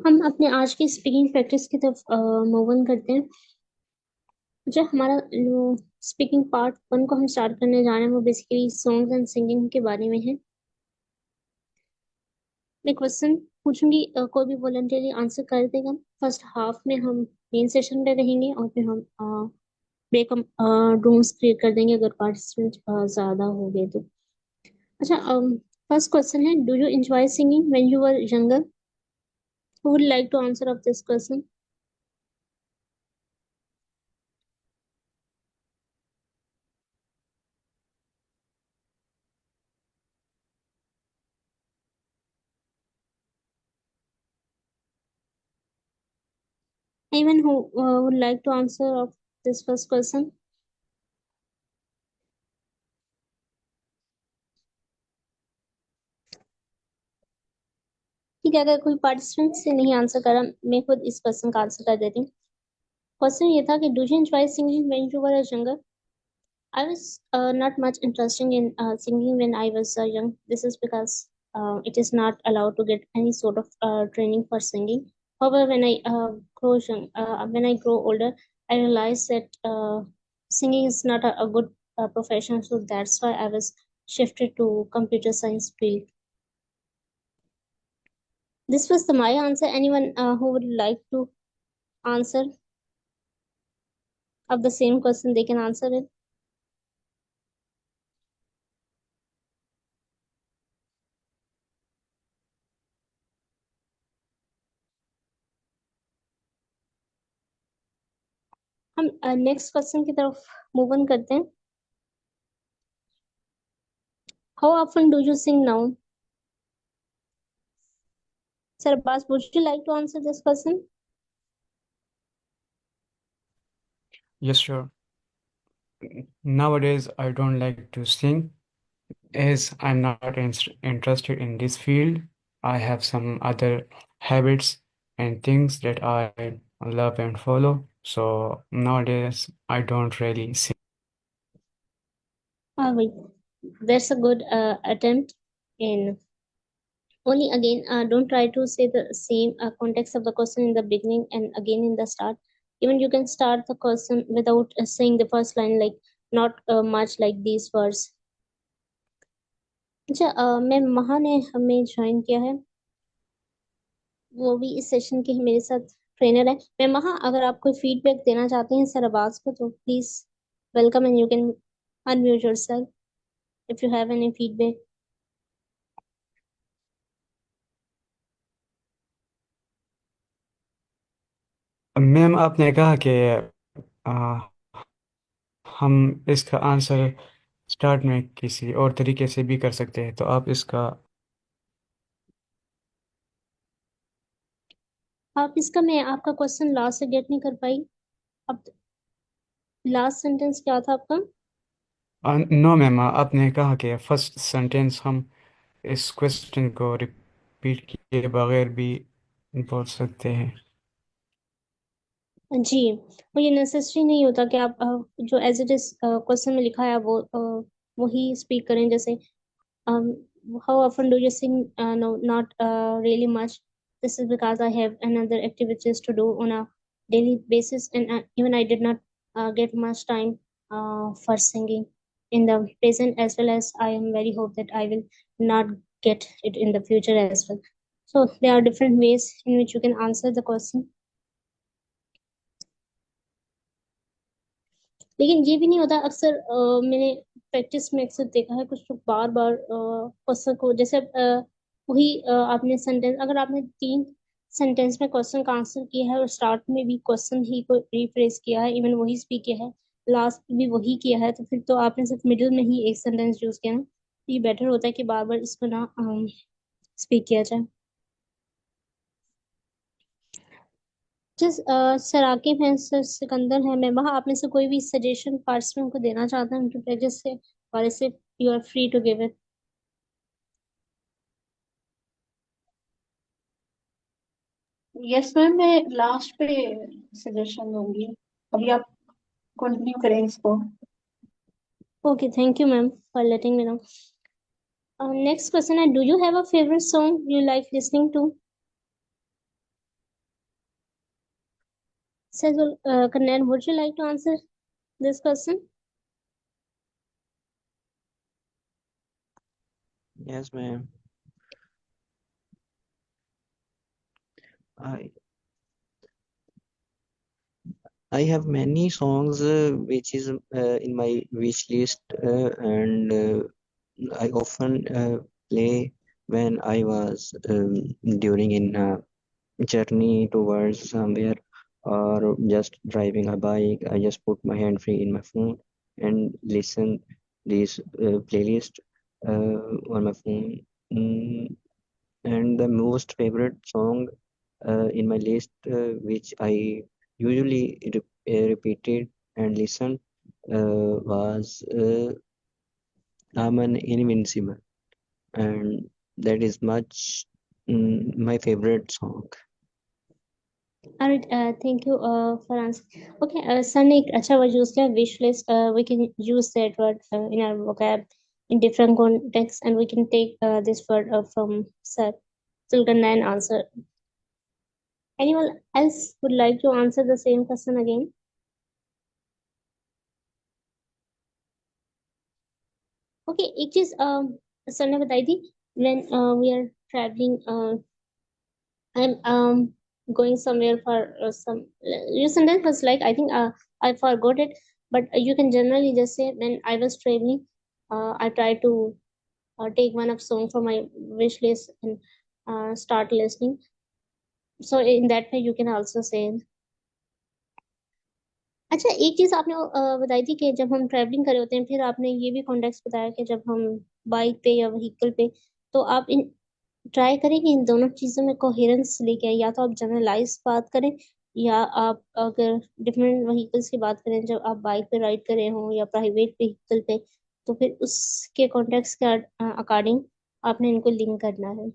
हम अपने आज की स्पीकिंग प्रैक्टिस की तरफ मूव ऑन करते हैं। जो हमारा स्पीकिंग पार्ट वन को हम स्टार्ट करने जा रहे हैं वो बेसिकली सॉन्ग्स एंड सिंगिंग के बारे में है। मैं क्वेश्चन पूछूंगी, कोई भी वॉलंटियरली आंसर कर देगा। फर्स्ट हाफ में हम मेन सेशन पे रहेंगे और फिर हम ब्रेक रूम्स क्रिएट कर देंगे अगर पार्टिसिपेंट ज्यादा हो गए तो। अच्छा, फर्स्ट क्वेश्चन है, do you enjoy singing when you were younger? Who would like to answer of this question? Anyone who would like to answer of this first question? ठीक है, अगर कोई पार्टिसिपेंट से नहीं आंसर करा, मैं खुद इस क्वेश्चन का आंसर कर देती हूँ। क्वेश्चन ये था कि do you enjoy singing when you were younger? I was not much interested in singing when I was young. This is because it is not allowed to get any sort of training for singing. However, when I grow older, I realized that singing is not a good profession, so that's why I was shifted to computer science field. This was my answer. Anyone who would like to answer of the same question, they can answer it. हम next question की तरफ move on करते हैं। How often do you sing now? Sir Abbas, would you like to answer this question? Yes, sure. Nowadays, I don't like to sing as I'm not interested in this field. I have some other habits and things that I love and follow. So nowadays, I don't really sing. Wait, that's a good attempt. In only again, don't try to say the same context of the question in the beginning and again in the start. Even you can start the question without saying the first line, like not much like these words. अच्छा, मैं महा ने हमें join किया है। वो भी इस सेशन के ही मेरे साथ ट्रेनर है। मैं महा, अगर आप कोई फीडबैक देना चाहते हैं सर आवाज को तो please welcome and you can unmute yourself if you have any feedback. Ma'am, आपने कहा कि आ, हम इसका आंसर स्टार्ट में किसी और तरीके से भी कर सकते हैं, तो आप इसका आप इसका, मैं आपका क्वेश्चन लास्ट से गेट नहीं कर पाई। अब लास्ट सेंटेंस क्या था आपका? नो मैम, आपने कहा कि फर्स्ट सेंटेंस हम इस क्वेश्चन को रिपीट किए बगैर भी बोल सकते हैं। जी, वो ये नेसेसरी नहीं होता कि आप जो एज इट इज क्वेश्चन में लिखा है वो वही स्पीक करें। जैसे Um, how often do you sing? No, not really much. This is because I have another activities to do on a daily basis, and even I did not get much time for singing in the present, as well as I am very hope that I will not get it in the future as well. So there are different ways in which you can answer the question. लेकिन ये भी नहीं होता अक्सर, मैंने practice में अक्सर देखा है कुछ लोग बार बार क्वेश्चन को जैसे वही आपने सेंटेंस, अगर आपने 3 सेंटेंस में क्वेश्चन का आंसर किया है और स्टार्ट में भी क्वेश्चन ही को रिफ्रेश किया है, इवन वही स्पीक किया है, लास्ट में भी वही किया है, तो फिर तो आपने सिर्फ मिडिल में ही एक सेंटेंस यूज किया ना, तो ये बेटर होता है कि बार बार इसको ना स्पीक किया जाए। जिस सर आकिब हैं, सर सिकंदर है, मैं वहाँ आप में से कोई भी सजेशन पार्टिसिपेंट को देना चाहता हूँ उनकी प्रैक्टिस से, और इसे you are free to give it. Yes ma'am, मैं लास्ट पे सजेशन दूंगी। अभी आप कंटिन्यू करें इसको। Okay, thank you ma'am for letting me know. Next question है, do you have a favourite song you like listening to? Sejal, Kannan, would you like to answer this question? Yes, ma'am. I I have many songs which is in my wish list, and I often play when I was during in a journey towards somewhere, or just driving a bike. I just put my hand free in my phone and listen this playlist on my phone. And the most favorite song in my list, which I usually repeated and listened, was I'm an Invincible, and that is much my favorite song. All right, thank you for answering. Okay, Sun एक अच्छा word use किया wish list. We can use that word in our vocab in different contexts, and we can take this word from Sir Zulkarnain answer. Anyone else would like to answer the same question again? Okay, एक चीज sir ने बताई थी when we are traveling. I'm going somewhere for some. Your sentence was like I think I forgot it, but you can generally just say when I was traveling, I tried to take one of song from my wish list and start listening. So in that way you can also say. अच्छा एक चीज आपने बताई थी कि जब हम travelling कर रहे होते हैं फिर आपने ये भी कॉन्टेक्स्ट बताया कि जब हम बाइक पे या व्हीकल पे तो आप इन ट्राई करें कि इन दोनों चीजों में कोहेरेंस लेके आए या तो आप जनरलाइज बात करें या आप अगर डिफरेंट व्हीकल्स की बात करें जब आप बाइक पे राइड कर रहे हो या प्राइवेट व्हीकल पे तो फिर उसके कॉन्टेक्स्ट के अकॉर्डिंग आपने इनको लिंक करना है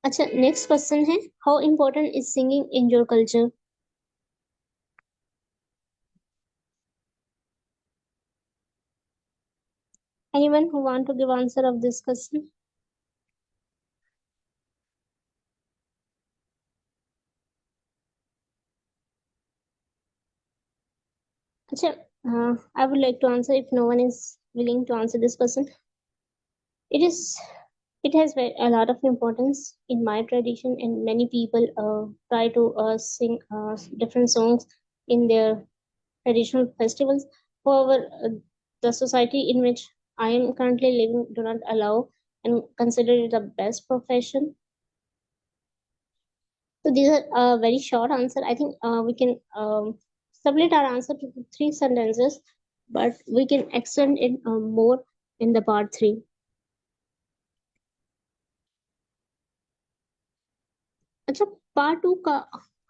अच्छा नेक्स्ट क्वेश्चन है how important is singing in your culture anyone who want to give answer of this question अच्छा I would like to answer if no one is willing to answer this question it is it has a lot of importance in my tradition and many people try to sing different songs in their traditional festivals however the society in which I am currently living do not allow and consider it the best profession so these are a very short answer I think we can submit our answer to the three sentences but we can extend it more in the part 3 अच्छा part 2 का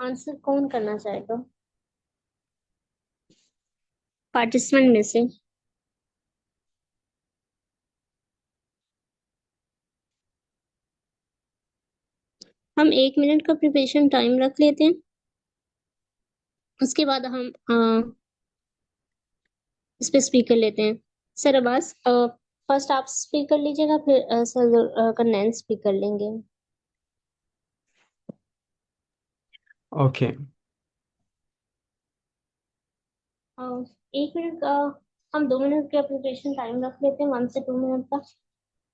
answer कौन करना चाहेगा participant में से हम 1 minute का preparation time रख लेते हैं उसके बाद हम इस पे स्पीक कर लेते हैं सर अब्बास फर्स्ट आप स्पीक कर लीजिएगा फिर सर कन्नैन स्पीक कर लेंगे Okay. 1 मिनट का हम 2 मिनट का प्रिपरेशन टाइम रख लेते हैं 1 से 2 मिनट का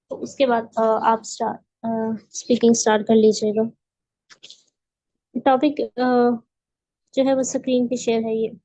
तो उसके बाद आप स्पीकिंग स्टार्ट कर लीजिएगा टॉपिक जो है वो स्क्रीन पे शेयर है ये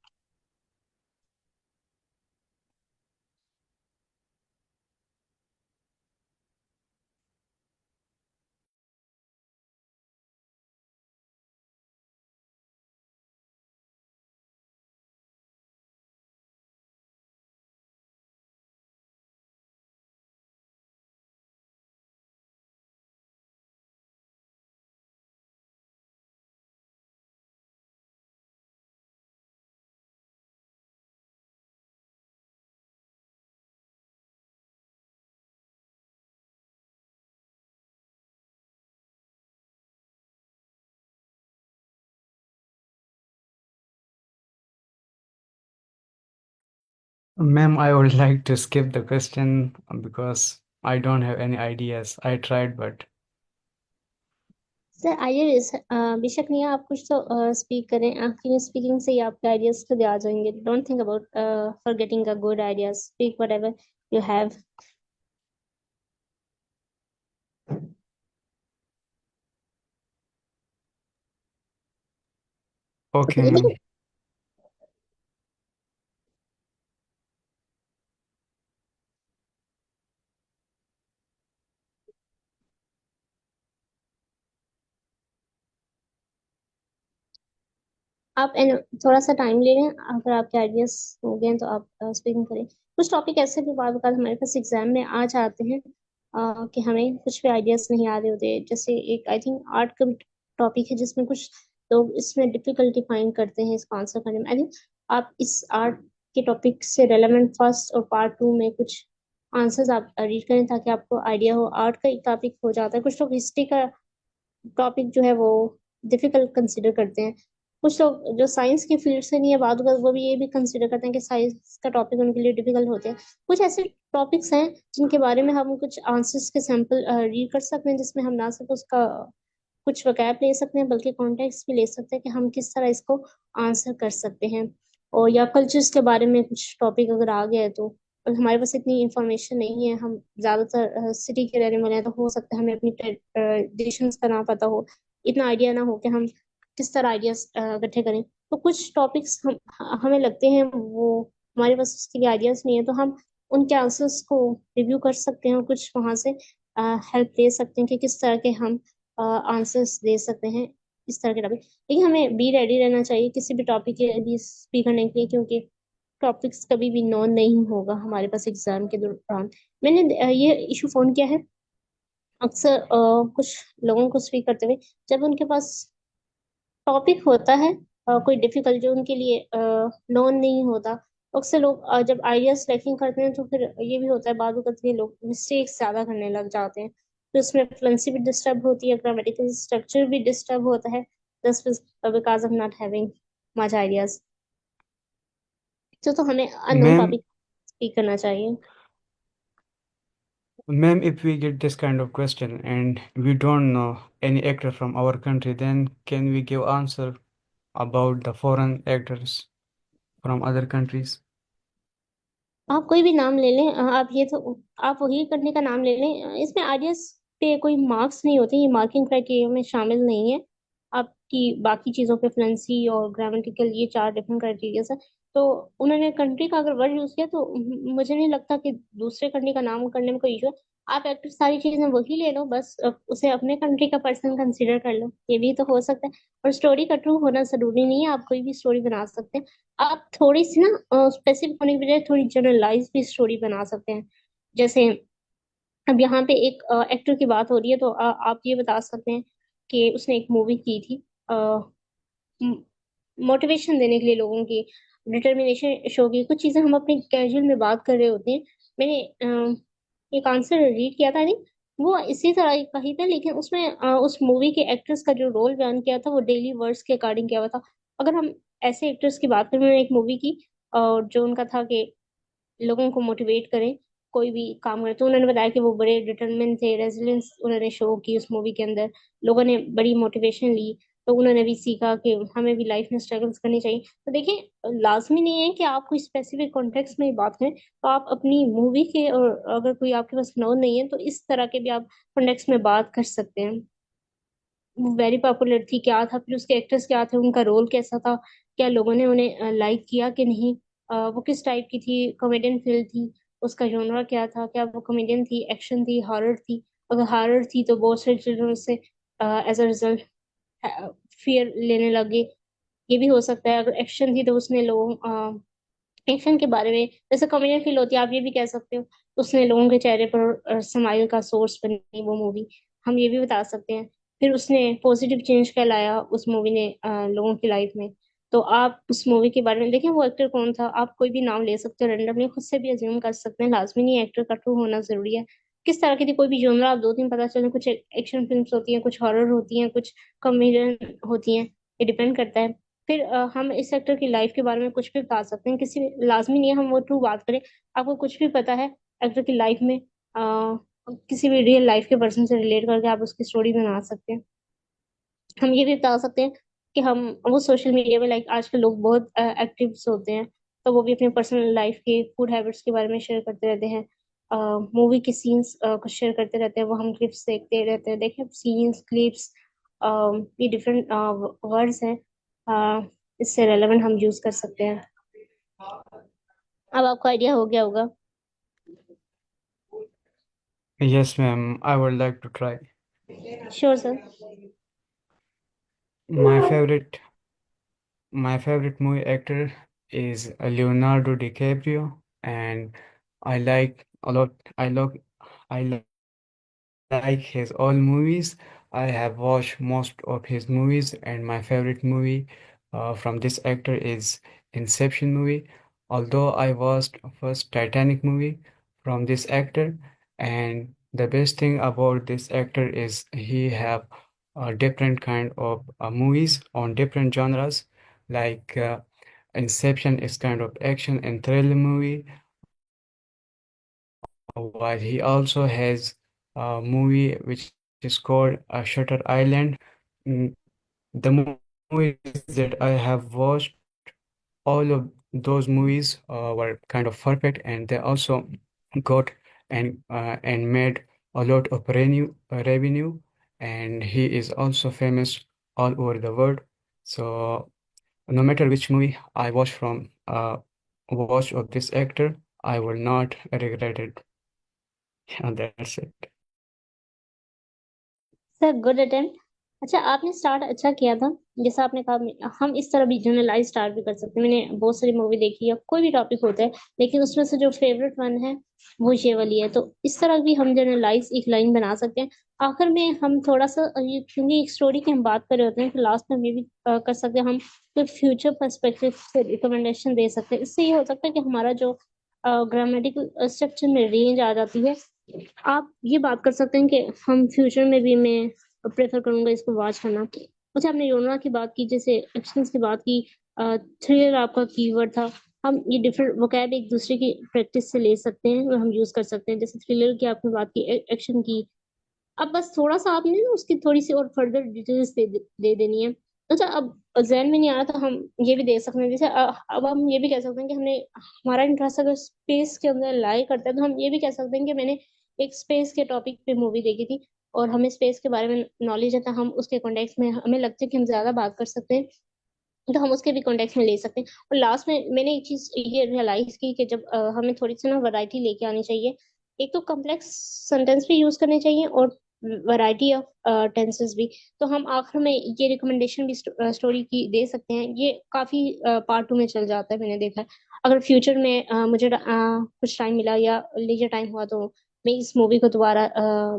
Ma'am, I would like to skip the question because I don't have any ideas. I tried, but sir ideas बेशक नहीं है, आप कुछ तो स्पीक करें, आपकी स्पीकिंग से ही आपके आइडियाज खुद आ जाएंगे। Don't think about for getting a good idea, speak what ever you have. Okay, ma'am. आप थोड़ा सा टाइम ले लें, अगर आपके आइडियाज हो गए हैं तो आप स्पीकिंग करें। कुछ टॉपिक ऐसे भी बाद बात हमारे पास एग्जाम में आ जाते हैं कि हमें कुछ भी आइडियाज नहीं आ रहे होते। जैसे एक आई थिंक आर्ट का भी टॉपिक है जिसमें कुछ लोग इसमें डिफिकल्टी फाइंड करते हैं इसको आंसर करने में। आई थिंक आप इस आर्ट के टॉपिक से रेलेवेंट फर्स्ट और पार्ट टू में कुछ आंसर्स आप रीड करें ताकि आपको आइडिया हो। आर्ट का एक टॉपिक हो जाता है, कुछ लोग हिस्ट्री का टॉपिक जो है वो डिफिकल्ट कंसिडर करते हैं। कुछ लोग जो साइंस की फील्ड से नहीं है बात कर, वो भी ये भी कंसिडर करते हैं कि साइंस का टॉपिक उनके लिए डिफिकल्ट होते हैं। कुछ ऐसे टॉपिक्स हैं जिनके बारे में हम कुछ आंसर्स के सैंपल रीड कर सकते हैं, जिसमें हम ना सिर्फ उसका कुछ वकैब ले सकते हैं बल्कि कॉन्टेक्स्ट भी ले सकते हैं कि हम किस तरह इसको आंसर कर सकते हैं। और या कल्चर्स के बारे में कुछ टॉपिक अगर आ गया है तो, और हमारे पास इतनी इंफॉर्मेशन नहीं है, हम ज्यादातर सिटी के रहने वाले हैं, तो हो सकता है हमें अपनी ट्रेडिशंस का ना पता हो, इतना आइडिया ना हो कि हम किस तरह आइडियाज इकट्ठे करें। तो कुछ टॉपिक्स हमें लगते हैं वो हमारे पास उसके लिए आइडियाज नहीं है, तो हम उनके आंसर्स को रिव्यू कर सकते हैं और कुछ वहां से हेल्प ले सकते हैं कि किस तरह के हम आंसर्स दे सकते हैं इस तरह के टॉपिक। लेकिन हमें बी रेडी रहना चाहिए किसी भी टॉपिक के लिए स्पीक करने के लिए, क्योंकि टॉपिक्स कभी भी नॉन नहीं होगा हमारे पास एग्जाम के दौरान। मैंने ये इशू फोन किया है अक्सर कुछ लोगों को स्पीक करते हुए, जब उनके पास टॉपिक होता है कोई डिफिकल्ट जो उनके लिए नॉन नहीं होता। अक्सर लोग जब आइडिया सिलेक्टिंग करते हैं तो फिर ये भी होता है बाद में लोग मिस्टेक्स ज्यादा करने लग जाते हैं, तो उसमें फ्लुएंसी भी डिस्टर्ब होती है, ग्रामेटिकल स्ट्रक्चर भी डिस्टर्ब होता है, just because of not having much ideas. तो हमें अननोन Ma'am, टॉपिक स्पीक करना चाहिए। ma'am, if we get this kind of question and we don't know any actor from our country, then can we give answer about the foreign actors from other countries? आप कोई भी नाम ले लें, आप ये तो आप वही करने का नाम ले लें। इसमें आइडियाज पे कोई मार्क्स नहीं होते, ये मार्किंग क्राइटेरिया में शामिल नहीं है। आपकी बाकी चीज़ों पे फ्लुएंसी और ग्रामेटिकल ये चार डिफरेंट क्राइटेरिया है। तो उन्होंने कंट्री का अगर वर्ड यूज किया तो मुझे नहीं लगता कि दूसरे कंट्री का नाम करने में कोई इशू है। आप एक्टर सारी चीजें वही ले लो, बस उसे अपने कंट्री का पर्सन कंसिडर कर लो, ये भी तो हो सकता है। और स्टोरी का ट्रू होना जरूरी नहीं है, आप कोई भी स्टोरी बना सकते हैं। आप थोड़ी सी ना स्पेसिफिक होने की बजाय थोड़ी जनरलाइज भी स्टोरी बना सकते हैं। जैसे अब यहाँ पे एक एक्टर की बात हो रही है, तो आप ये बता सकते हैं कि उसने एक मूवी की थी मोटिवेशन देने के लिए लोगों की, डिटर्मिनेशन शो की। कुछ चीजें हम अपने कैजुअल में बात कर रहे होते हैं। मैंने एक आंसर रीड किया था, नहीं वो इसी तरह का ही था, लेकिन उसमें उस मूवी के एक्ट्रेस का जो रोल बयान किया था वो डेली वर्ड्स के अकॉर्डिंग किया हुआ था। अगर हम ऐसे एक्टर्स की बात करें, मैंने एक मूवी की और जो उनका था कि लोगों को मोटिवेट करें कोई भी काम करें, तो उन्होंने बताया कि वो बड़े डिटरमिन थे, रेजिलियंस उन्होंने शो की उस मूवी के अंदर, लोगों ने बड़ी मोटिवेशन ली, तो उन्होंने भी सीखा कि हमें भी लाइफ में स्ट्रगल्स करनी चाहिए। तो देखिए लाजमी नहीं है कि आप कोई स्पेसिफिक कॉन्टेक्स्ट में ही बात करें, तो आप अपनी मूवी के, और अगर कोई आपके पास नॉन नहीं है तो इस तरह के भी आप कॉन्टेक्स्ट में बात कर सकते हैं। वो वेरी पॉपुलर थी, क्या था, फिर उसके एक्टर्स क्या थे, उनका रोल कैसा था, क्या लोगों ने उन्हें लाइक किया कि नहीं, वो किस टाइप की थी, कॉमेडियन फिल्म थी, उसका जॉनरा क्या था, क्या वो कॉमेडियन थी, एक्शन थी, हॉरर थी। अगर हॉरर थी तो बहुत सारे चिल्ड्रन उससे एज अ रिजल्ट फियर लेने लगे, ये भी हो सकता है। अगर एक्शन थी तो उसने लोग एक्शन के बारे में, जैसे कॉमेडियन फील होती है, आप ये भी कह सकते हो उसने लोगों के चेहरे पर स्माइल का सोर्स बनी वो मूवी, हम ये भी बता सकते हैं। फिर उसने पॉजिटिव चेंज क्या लाया उस मूवी ने लोगों की लाइफ में। तो आप उस मूवी के बारे में देखें वो एक्टर कौन था, आप कोई भी नाम ले सकते हो रैंडमली, खुद से भी अज्यूम कर सकते हैं, लाजमी नहीं एक्टर का ट्रू होना जरूरी है। किस तरह की थी कोई भी जोनरा आप दो तीन पता चले, कुछ एक्शन फिल्म्स होती हैं, कुछ हॉरर होती हैं, कुछ कॉमेडियन होती हैं, ये डिपेंड करता है। फिर हम इस सेक्टर की लाइफ के बारे में कुछ भी बता सकते हैं, किसी लाजमी नहीं है हम वो ट्रू बात करें। आपको कुछ भी पता है एक्टर की लाइफ में, किसी भी रियल लाइफ के पर्सन से रिलेट करके आप उसकी स्टोरी बना सकते हैं। हम ये भी बता सकते हैं कि हम वो सोशल मीडिया में लाइक आजकल लोग बहुत एक्टिव होते हैं, तो वो भी अपने पर्सनल लाइफ के फूड हैबिट्स के बारे में शेयर करते रहते हैं, मूवी के सीन्स कुछ शेयर करते रहते हैं, वो हम क्लिप्स देखते रहते हैं। देखिए सीन्स क्लिप्स ये डिफरेंट वर्ड्स हैं, इससे रेलेवेंट हम यूज कर सकते हैं। अब आपको आइडिया हो गया होगा। Yes, ma'am, I would like to try. Sure sir. My favorite my favorite movie actor is Leonardo DiCaprio, and I like a lot. I like his all movies. I have watched most of his movies, and my favorite movie from this actor is Inception movie. Although I watched first Titanic movie from this actor, and the best thing about this actor is he have different kind of movies on different genres. Like Inception is kind of action and thriller movie, while he also has a movie which is called Shutter Island. Mm, The movies that I have watched, all of those movies were kind of perfect, and they also got and made a lot of revenue, and he is also famous all over the world. So no matter which movie I watch of this actor, I will not regret it. Yeah, that's it. Sir good attempt. अच्छा, आपने start अच्छा किया था। जैसा आपने कहा हम इस तरह भी जनरलाइज स्टार्ट भी कर सकते हैं। मैंने बहुत सारी मूवी देखी है, कोई भी टॉपिक होता है, लेकिन उसमें से जो फेवरेट वन है वो ये वाली है। तो इस तरह भी हम जनरलाइज एक लाइन बना सकते हैं। आखिर में हम थोड़ा सा क्योंकि एक स्टोरी की हम बात कर रहे होते हैं, तो लास्ट में हम ये भी कर सकते हैं, हम कोई फ्यूचर पर्सपेक्टिव से रिकमेंडेशन दे सकते हैं। इससे ये हो सकता है कि हमारा जो ग्रामेटिकल स्ट्रक्चर में रेंज आ जाती है। आप ये बात कर सकते हैं कि हम फ्यूचर में भी मैं प्रेफर करूंगा इसको वॉच करना। अच्छा, आपने योना की बात की, जैसे एक्शंस की बात की, थ्रिलर आपका कीवर्ड था। हम ये डिफरेंट वोकैब एक दूसरे की प्रैक्टिस से ले सकते हैं और हम यूज कर सकते हैं। जैसे थ्रिलर की आपने बात की, एक्शन की, अब बस थोड़ा सा आपने ना उसकी थोड़ी सी और फर्दर डिटेल्स दे देनी है। अच्छा, अब जहन में नहीं आ रहा, तो हम ये भी दे सकते हैं। जैसे अब हम ये भी कह सकते हैं कि हमने हमारा इंटरेस्ट अगर स्पेस के अंदर लाई करता है, तो हम ये भी कह सकते हैं कि मैंने एक स्पेस के टॉपिक पे मूवी देखी थी और हमें स्पेस के बारे में नॉलेज है, तो हम उसके कॉन्टेक्स्ट में हमें लगता है कि हम ज्यादा बात कर सकते हैं, तो हम उसके भी कॉन्टेक्स्ट में ले सकते हैं। और लास्ट में मैंने एक चीज ये रियलाइज की कि जब हमें थोड़ी सी ना वैरायटी लेके आनी चाहिए। एक तो कॉम्प्लेक्स सेंटेंस भी यूज करने चाहिए और वैरायटी ऑफ टेंसेस भी। तो हम आखिर में ये रिकमेंडेशन भी स्टोरी की दे सकते हैं। ये काफी पार्ट टू में चल जाता है, मैंने देखा है। अगर फ्यूचर में मुझे कुछ टाइम मिला या लीजर टाइम हुआ, तो मैं इस मूवी को दोबारा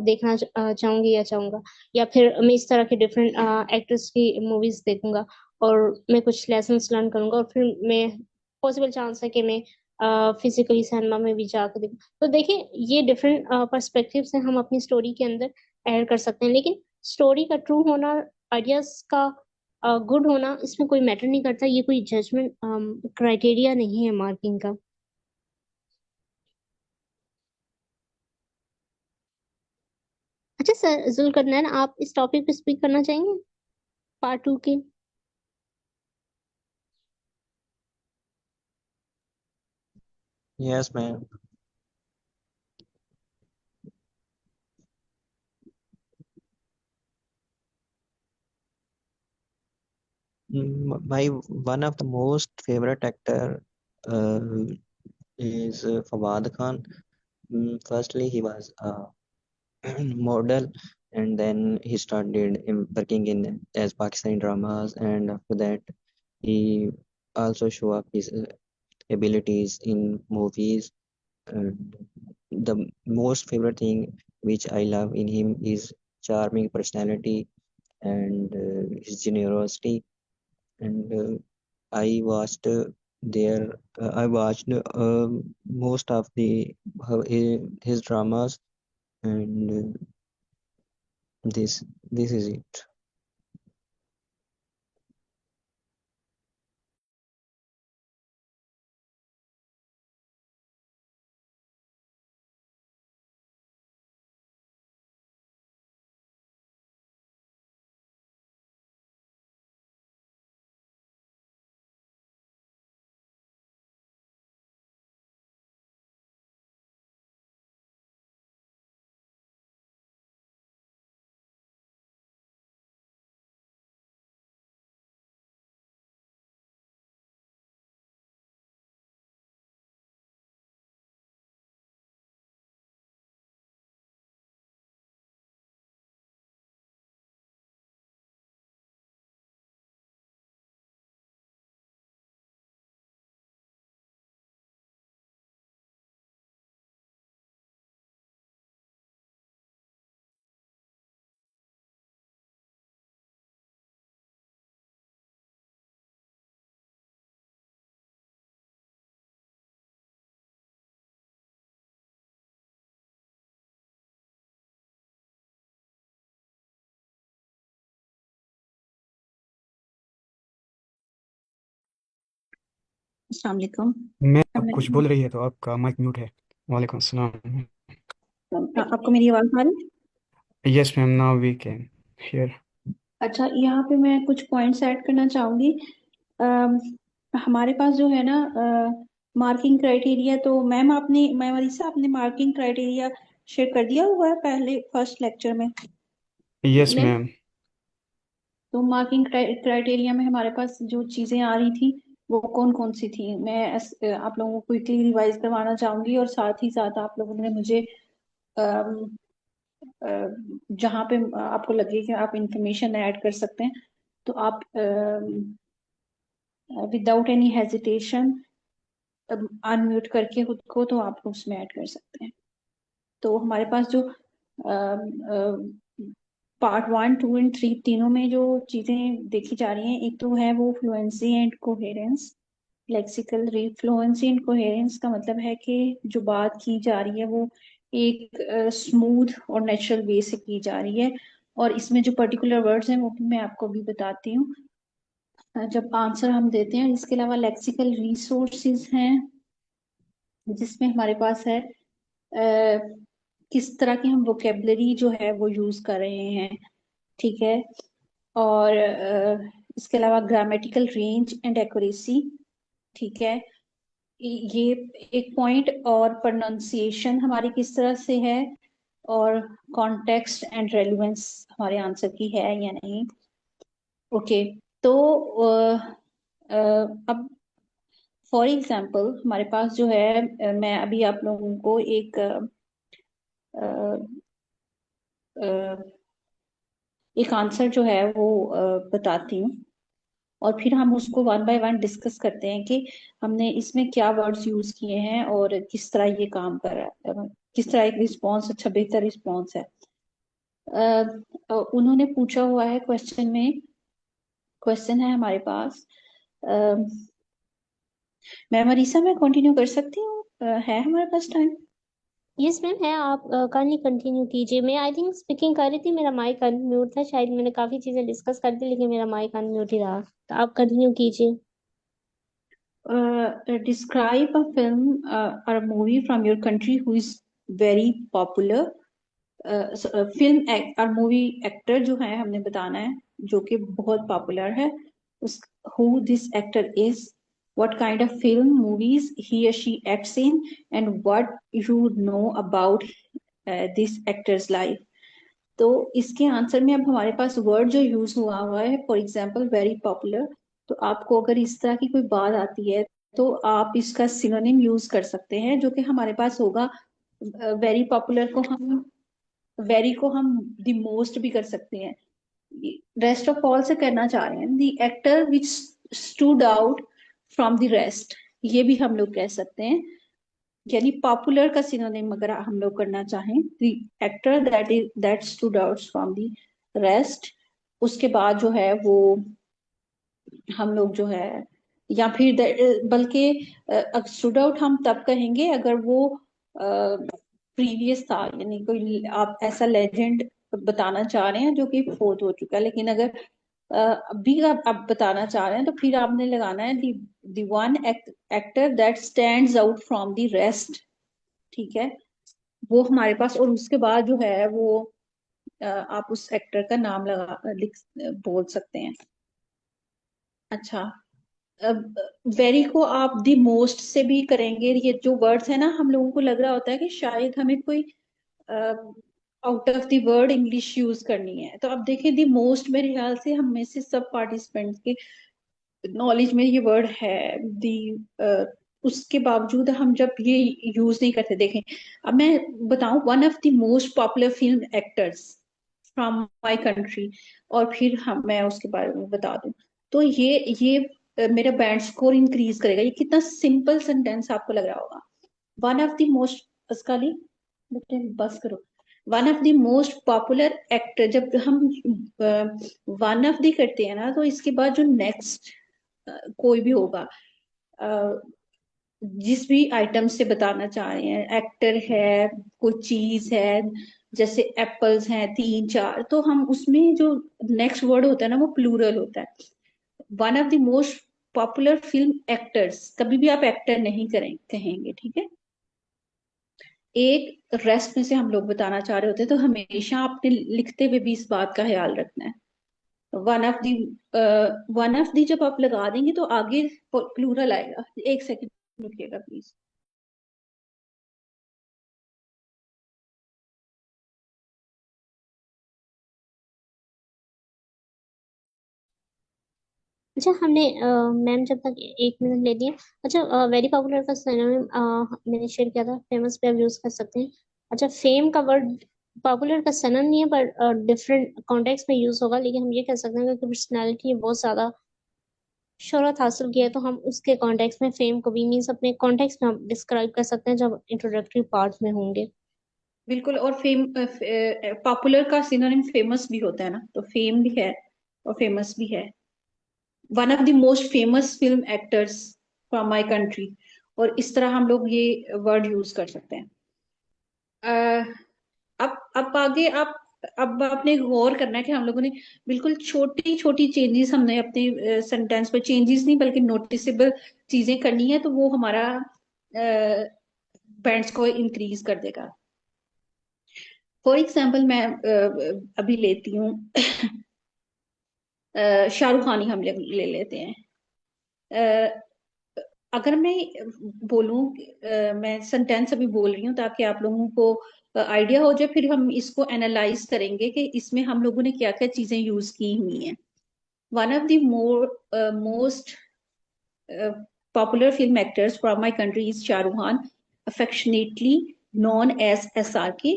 देखना चाहूंगी या चाहूंगा, या फिर मैं इस तरह के डिफरेंट एक्टर्स की मूवीज देखूंगा और मैं कुछ लेसन्स लर्न करूंगा, और फिर मैं पॉसिबल चांस है कि मैं फिजिकली सिनेमा में भी जाकर देखूं। तो देखिए, ये डिफरेंट पर्सपेक्टिव से हम अपनी स्टोरी के अंदर ऐड कर सकते हैं। लेकिन स्टोरी का ट्रू होना, आइडियाज का गुड होना, इसमें कोई मैटर नहीं करता। ये कोई जजमेंट क्राइटेरिया नहीं है मार्किंग का। अच्छा सर जुल्करनैन, आप इस टॉपिक पे स्पीक करना चाहेंगे पार्ट टू के? Yes, ma'am. My one of the most favorite actor uh, is Fawad Khan. Firstly, he was a model, and then he started working in as Pakistani dramas, and after that, he also show up his abilities in movies. And the most favorite thing which I love in him is charming personality and his generosity. And I watched most of the his dramas, and this is it. अस्सलाम वालेकुम। मैं अब आप कुछ बोल रही है तो आपका माइक म्यूट है। वालेकुम सलाम। आपको मेरी आवाज आ रही है? Yes ma'am, now we can hear. अच्छा, यहाँ पे मैं कुछ पॉइंट्स ऐड करना चाहूंगी। अम, हमारे पास जो है ना मार्किंग क्राइटेरिया, तो मैम अरीसा आपने मार्किंग क्राइटेरिया शेयर कर दिया हुआ है पहले फर्स्ट लेक्चर में। Yes ma'am ma'am. तो मार्किंग क्राइटेरिया में हमारे पास जो चीजें आ रही थी वो कौन कौन सी थी, मैं आप लोगों को क्विकली रिवाइज करवाना चाहूंगी, और साथ ही साथ आप लोगों ने मुझे अम, अ, जहाँ पे आपको लगे कि आप इंफॉर्मेशन ऐड कर सकते हैं, तो आप विदाउट एनी हेजिटेशन अनम्यूट करके खुद को तो आप उसमें ऐड कर सकते हैं। तो हमारे पास जो पार्ट 1, 2 एंड 3 तीनों में जो चीजें देखी जा रही हैं, एक तो है वो fluency and coherence. Lexical fluency and coherence का मतलब है कि जो बात की जा रही है वो एक स्मूथ और नेचुरल वे से की जा रही है, और इसमें जो पर्टिकुलर वर्ड्स हैं वो भी मैं आपको भी बताती हूँ जब आंसर हम देते हैं। इसके अलावा लेक्सिकल रिसोर्सेज हैं, जिसमें हमारे पास है किस तरह की हम वोकेबलरी जो है वो यूज कर रहे हैं, ठीक है। और इसके अलावा ग्रामेटिकल रेंज एंड एक्यूरेसी, ठीक है। ये एक पॉइंट, और प्रोनाउंसिएशन हमारी किस तरह से है, और कॉन्टेक्स्ट एंड रेलेवेंस हमारे आंसर की है या नहीं। ओके, तो अब फॉर एग्जाम्पल हमारे पास जो है मैं अभी आप लोगों को एक आंसर जो है वो बताती हूँ, और फिर हम उसको वन बाय वन डिस्कस करते हैं कि हमने इसमें क्या वर्ड्स यूज किए हैं और किस तरह ये काम कर रहा है, किस तरह एक रिस्पॉन्स अच्छा बेहतर रिस्पॉन्स है। उन्होंने पूछा हुआ है क्वेश्चन में, क्वेश्चन है हमारे पास। मैम अरीसा, मैं कंटिन्यू कर सकती हूँ? है हमारे पास टाइम? यस मैम है, आप कहानी कंटिन्यू कीजिए। मैं आई थिंक स्पीकिंग कर रही थी, मेरा माइक अनम्यूट था, शायद मैंने काफी चीजें डिस्कस कर दी लेकिन मेरा माइक अनम्यूट ही रहा, तो आप कंटिन्यू कीजिए। Describe a film or a movie from your country who is very popular. Film और मूवी एक्टर जो है हमने बताना है जो कि बहुत पॉपुलर है, उस who this actor is, what kind of film movies he or she acts in, and what you know about this actor's life. तो इसके आंसर में अब हमारे पास वर्ड जो यूज हुआ है, फॉर एग्जाम्पल वेरी पॉपुलर, तो आपको अगर इस तरह की कोई बात आती है तो आप इसका सिनोनिम यूज कर सकते हैं, जो कि हमारे पास होगा वेरी पॉपुलर को हम वेरी को हम द मोस्ट भी कर सकते हैं। रेस्ट ऑफ ऑल से करना चाह रहे हैं the actor which stood out from the rest, ये भी हम लोग कह सकते हैं। यानी पॉपुलर का सिनोनिम अगर हम लोग करना चाहें, the actor that stood out from the rest, उसके बाद जो है वो हम लोग जो है, या फिर बल्कि स्टूड आउट हम तब कहेंगे अगर वो प्रीवियस था, यानी कोई आप ऐसा लेजेंड बताना चाह रहे हैं जो कि फोर्थ हो चुका है, लेकिन अगर अभी आप बताना चाह रहे हैं तो फिर आपने लगाना है the one actor that stands out from the rest, ठीक है। वो हमारे पास, और उसके बाद जो है वो आप उस एक्टर का नाम बोल सकते हैं। अच्छा, अब वेरी को आप दी मोस्ट से भी करेंगे। ये जो वर्ड्स है ना, हम लोगों को लग रहा होता है कि शायद हमें कोई out of the word English use करनी है, तो अब देखिए दी मोस्ट मेरे ख्याल से हम में से सब पार्टिसिपेंट्स के नॉलेज में ये वर्ड है। दी उसके बावजूद हम जब ये यूज नहीं करते, देखें अब मैं बताऊं one of the most popular film actors from my country, और फिर मैं उसके बारे में बता दूं, तो ये मेरा बैंड स्कोर इंक्रीज करेगा। ये कितना सिंपल सेंटेंस आपको लग रहा होगा। वन ऑफ द मोस्ट, अस्काली बेटे बस करो, one of the most popular actor, जब हम वन ऑफ द करते हैं ना, तो इसके बाद जो नेक्स्ट कोई भी होगा, जिस भी आइटम से बताना चाह रहे हैं, एक्टर है, कोई चीज है, जैसे एप्पल्स हैं 3 4, तो हम उसमें जो नेक्स्ट वर्ड होता है ना वो प्लूरल होता है। One of the most popular film actors, कभी भी आप एक्टर नहीं कहेंगे, ठीक है। एक रेस्ट में से हम लोग बताना चाह रहे होते हैं, तो हमेशा आपने लिखते हुए भी इस बात का ख्याल रखना है। वन ऑफ दी जब आप लगा देंगे तो आगे प्लूरल आएगा। एक सेकंड रुकिएगा प्लीज। अच्छा, हमने मैम जब तक 1 मिनट ले दिए। अच्छा, वेरी पॉपुलर का सिनोनिम मैंने शेयर किया था, फेमस पे आप यूज कर सकते हैं। अच्छा, फेम का वर्ड पॉपुलर का सिनोनिम नहीं है, पर डिफरेंट कॉन्टेक्स्ट में यूज होगा, लेकिन हम ये कह सकते हैं कि पर्सनैलिटी बहुत ज्यादा शोहरत हासिल की है, तो हम उसके कॉन्टेक्स्ट में फेम को भी मीन्स अपने कॉन्टेक्स्ट में हम डिस्क्राइब कर सकते हैं जब इंट्रोडक्टरी पार्ट में होंगे। बिल्कुल। और पॉपुलर का सिनोनिम फेमस भी होता है ना, तो फेम भी है और फेमस भी है। One of the most famous film actors from my country, और इस तरह हम लोग ये वर्ड यूज कर सकते हैं। अब आगे आप, अब आपने गौर करना है कि हम लोगों ने बिल्कुल छोटी छोटी चेंजेस हमने अपने सेंटेंस में, चेंजेस नहीं बल्कि नोटिसेबल चीजें करनी है, तो वो हमारा बैंड्स को इंक्रीज कर देगा। फॉर एग्जाम्पल मैं अभी लेती हूँ शाहरुख खान ही हम ले लेते हैं। अ, अगर मैं बोलूं, मैं सेंटेंस अभी बोल रही हूँ ताकि आप लोगों को आइडिया हो जाए, फिर हम इसको एनालाइज करेंगे कि इसमें हम लोगों ने क्या क्या चीजें यूज की हुई हैं। One of the most popular film actors from my country is Shah Rukh Khan, affectionately known as SRK.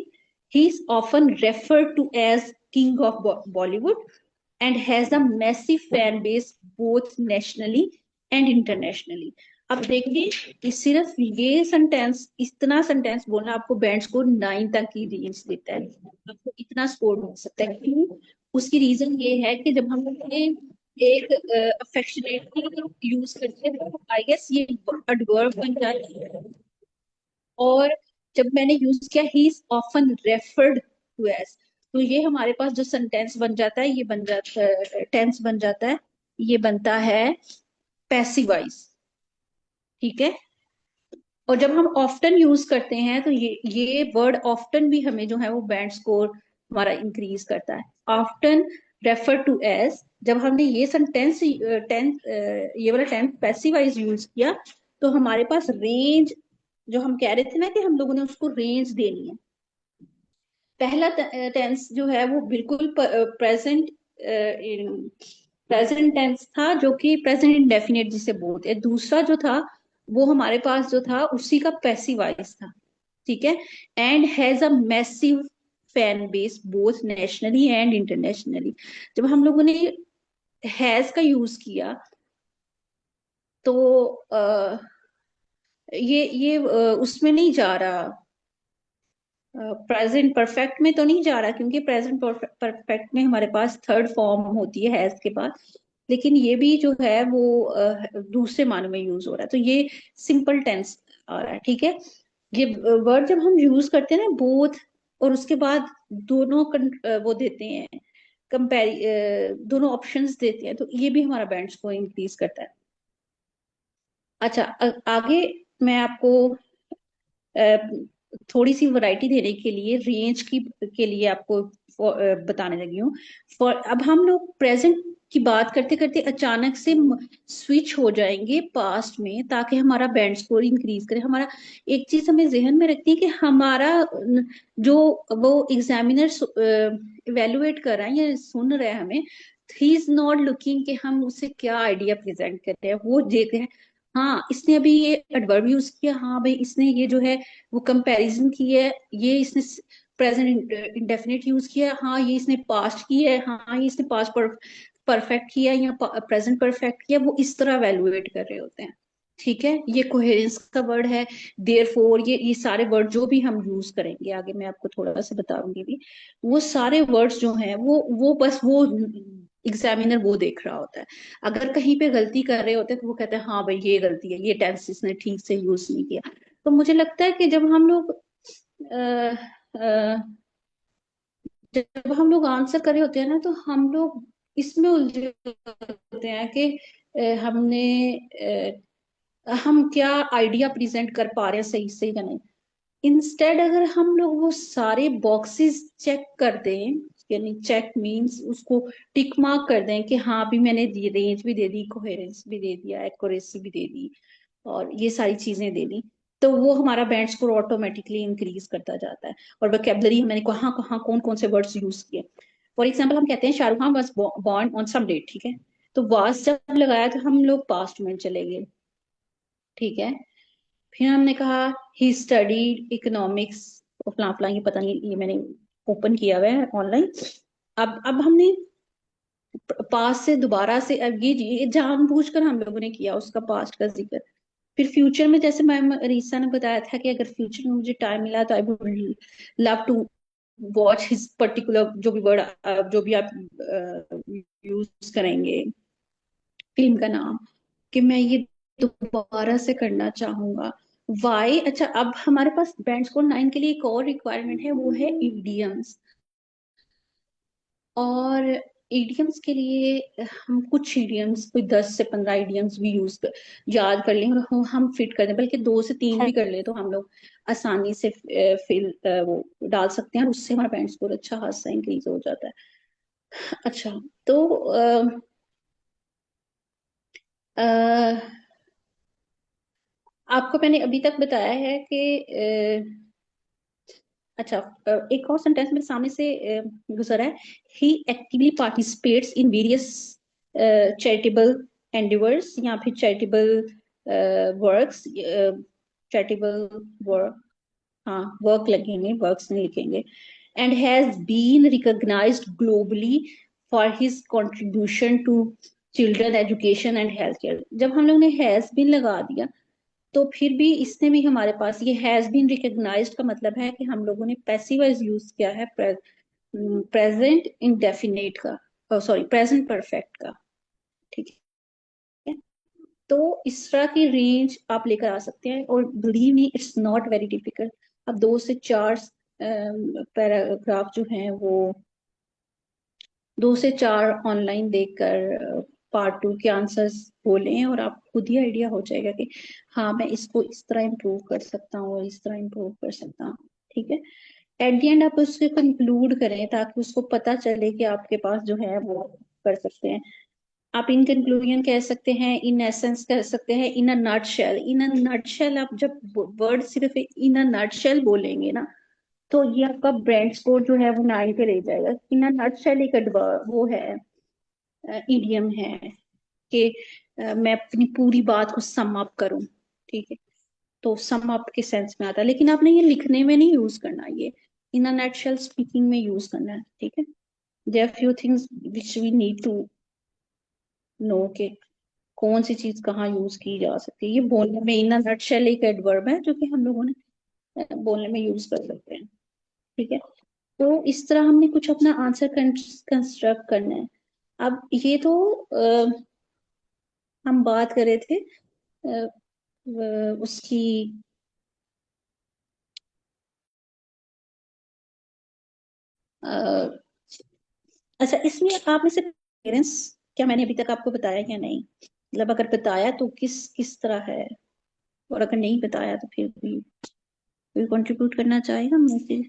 He is often referred to as King of Bollywood and has a massive fan base both nationally and internationally. अब देखिए कि सिर्फ ये sentence, इतना sentence बोलना आपको band score 9 तक की रेंज देता है, आपको इतना स्कोर मिल सकता है। क्यों? उसकी रीजन ये है कि जब हम ये एक अफेक्शनेटली यूज करते हैं तो आई गेस ये एडवर्ब बन जाता है। और जब मैंने यूज किया he is often referred to as, तो ये हमारे पास जो सेंटेंस बन जाता है, ये बन जाता है टेंस बन जाता है, ये बनता है पैसिव वॉइस, ठीक है। और जब हम ऑफ्टन यूज करते हैं तो ये वर्ड ऑफ्टन भी हमें जो है वो बैंड स्कोर हमारा इंक्रीज करता है। ऑफ्टन रेफर टू एज, जब हमने ये सेंटेंस ये वाला टेंस पैसिव वॉइस यूज किया, तो हमारे पास रेंज, जो हम कह रहे थे ना कि हम लोगों ने उसको रेंज देनी है। पहला टेंस जो है वो बिल्कुल प्रेजेंट टेंस था, जो कि प्रेजेंट इंडेफिनिट जिसे बोलते हैं। दूसरा जो था वो हमारे पास जो था उसी का पैसिव वॉइस था, ठीक है। And has a massive fan base both nationally and internationally. जब हम लोगों ने हैज का यूज किया तो ये उसमें नहीं जा रहा, प्रेजेंट परफेक्ट में तो नहीं जा रहा, क्योंकि प्रेजेंट परफेक्ट में हमारे पास थर्ड फॉर्म होती है हैज के बाद, लेकिन ये भी जो है वो दूसरे मानों में यूज हो रहा है, तो ये सिंपल टेंस आ रहा है, ठीक है। ये वर्ड जब हम यूज करते हैं ना बोथ, और उसके बाद दोनों वो देते हैं दोनों ऑप्शंस देते हैं, तो ये भी हमारा बैंड्स को इंक्रीज करता है। अच्छा, आगे मैं आपको थोड़ी सी वैरायटी देने के लिए रेंज की के लिए आपको बताने लगी हूँ। फॉर अब हम लोग प्रेजेंट की बात करते करते अचानक से स्विच हो जाएंगे पास्ट में, ताकि हमारा बैंड स्कोर इंक्रीज करे। हमारा एक चीज हमें जहन में रखती है कि हमारा जो वो एग्जामिनर इवेलुएट कर रहा है या सुन रहा है हमें, ही इज नॉट लुकिंग कि हम उसे क्या आइडिया प्रेजेंट करते हैं। वो देखते हैं हाँ इसने अभी ये एडवर्ब यूज किया, हाँ भाई इसने ये जो है वो कंपैरिजन की है, ये इसने प्रेजेंट इंडेफिनिट यूज किया, हाँ ये इसने पास्ट की है, हाँ ये इसने पास्ट परफेक्ट किया या प्रेजेंट परफेक्ट किया, वो इस तरह वैल्यूएट कर रहे होते हैं, ठीक है। ये कोहेरेंस का वर्ड है। देयरफॉर, ये सारे वर्ड जो भी हम यूज करेंगे आगे मैं आपको थोड़ा सा बताऊंगी भी, वो सारे वर्ड्स जो हैं वो बस वो एग्जामिनर वो देख रहा होता है। अगर कहीं पे गलती कर रहे होते हैं तो वो कहते हैं हाँ भाई ये गलती है, ये टेंस इसने ठीक से यूज नहीं किया। तो मुझे लगता है कि अ, अ, जब हम लोग आंसर कर रहे होते हैं ना, तो हम लोग इसमें उलझे होते हैं कि हमने हम क्या आइडिया प्रेजेंट कर पा रहे हैं सही से या नहीं। इंस्टेड अगर हम लोग वो सारे बॉक्सेस चेक कर दें, यानी चेक मींस उसको टिक मार्क कर दें कि हाँ अभी मैंने रेंज भी दे दी, कोहेरेंस भी दे दिया, एक्यूरेसी भी दे दी, और ये सारी चीजें दे दी, तो वो हमारा बैंड स्कोर ऑटोमेटिकली इंक्रीज करता जाता है। और वोकेबलरी मैंने कहाँ कहाँ कौन कौन से वर्ड्स यूज किए। फॉर एग्जाम्पल हम कहते हैं Shahrukh Khan was born on some date, ठीक है, तो वाज जब लगाया तो हम लोग पास्ट में चले गए, ठीक है। फिर हमने कहा ही स्टडीड इकोनॉमिक्स, फला फला, ये पता नहीं, ये मैंने ओपन किया हुआ है ऑनलाइन। अब हमने पास्ट से दोबारा से, अब ये जानबूझकर हम लोगों ने किया उसका पास्ट का जिक्र। फिर फ्यूचर में, जैसे मैम रीसा ने बताया था कि अगर फ्यूचर में मुझे टाइम मिला तो I would love to watch his particular, जो भी वर्ड जो भी आप यूज करेंगे फिल्म का नाम, कि मैं ये दोबारा से करना चाहूंगा। वाई, अच्छा अब हमारे पास बैंड स्कोर 9 के लिए एक और रिक्वायरमेंट है, वो है ईडीएम्स। और ईडीएम्स के लिए हम कुछ ईडीएम्स, कोई 10 से 15 ईडीएम्स भी याद कर लें और हम फिट कर दें, बल्कि 2 से 3 भी कर ले तो हम लोग आसानी से फिल वो डाल सकते हैं, और उससे हमारा बैंड स्कोर अच्छा खासा इंक्रीज हो जाता है। अच्छा, तो आपको मैंने अभी तक बताया है कि अच्छा, एक और सेंटेंस मेरे सामने से गुजरा है, he actively participates in various charitable endeavours, या फिर चैरिटेबल वर्क्स, चैरिटेबल वर्क, हाँ वर्क लगेंगे, वर्क्स नहीं लिखेंगे, and has been recognised globally for his contribution to children education and health care. जब हम लोग ने हैज बीन लगा दिया तो फिर भी इसने भी हमारे पास ये हैज बीन रिकॉग्नाइज्ड का मतलब है कि हम लोगों ने पैसिव वॉइस यूज किया है प्रेजेंट इंडेफिनिट का, सॉरी प्रेजेंट परफेक्ट का, ठीक है। तो इस तरह की रेंज आप लेकर आ सकते हैं, और believe me it's not very difficult. अब 2 से 4 पैराग्राफ जो हैं वो 2 से 4 ऑनलाइन देखकर पार्ट 2 के आंसर्स बोलें, और आप खुद ही आइडिया हो जाएगा कि हाँ मैं इसको इस तरह इम्प्रूव कर सकता हूँ, इस तरह इम्प्रूव कर सकता हूँ, ठीक है। एट द एंड आप उसको कंक्लूड करें ताकि उसको पता चले कि आपके पास जो है वो कर सकते हैं। आप इन कंक्लूजन कह सकते हैं, इन एसेंस कह सकते हैं, इन a nutshell. In a nutshell आप जब वर्ड सिर्फ इन अ नटशेल बोलेंगे ना, तो ये आपका ब्रांड स्कोर जो है वो 9 पे ले जाएगा। इन अ नटशेल एक वो है, इडियम है कि मैं अपनी पूरी बात को सम अप करूं, ठीक है। तो सम अप के सेंस में आता है, लेकिन आपने ये लिखने में नहीं यूज करना, ये इन अ नटशेल स्पीकिंग में यूज करना है, ठीक है। There are few things which we need to know के कौन सी चीज कहाँ यूज की जा सकती है। ये बोलने में इन अ नटशेल एक एडवर्ब है जो कि हम लोगों ने बोलने में यूज कर सकते हैं, ठीक है। तो इस तरह हमने कुछ अपना आंसर कंस्ट्रक्ट करना है। अब ये तो हम बात कर रहे थे उसकी, अ, अच्छा इसमें आप में से पेरेंट्स, क्या मैंने अभी तक आपको बताया क्या नहीं, मतलब अगर बताया तो किस किस तरह है, और अगर नहीं बताया तो फिर भी कोई कंट्रीब्यूट करना चाहेगा मुझे।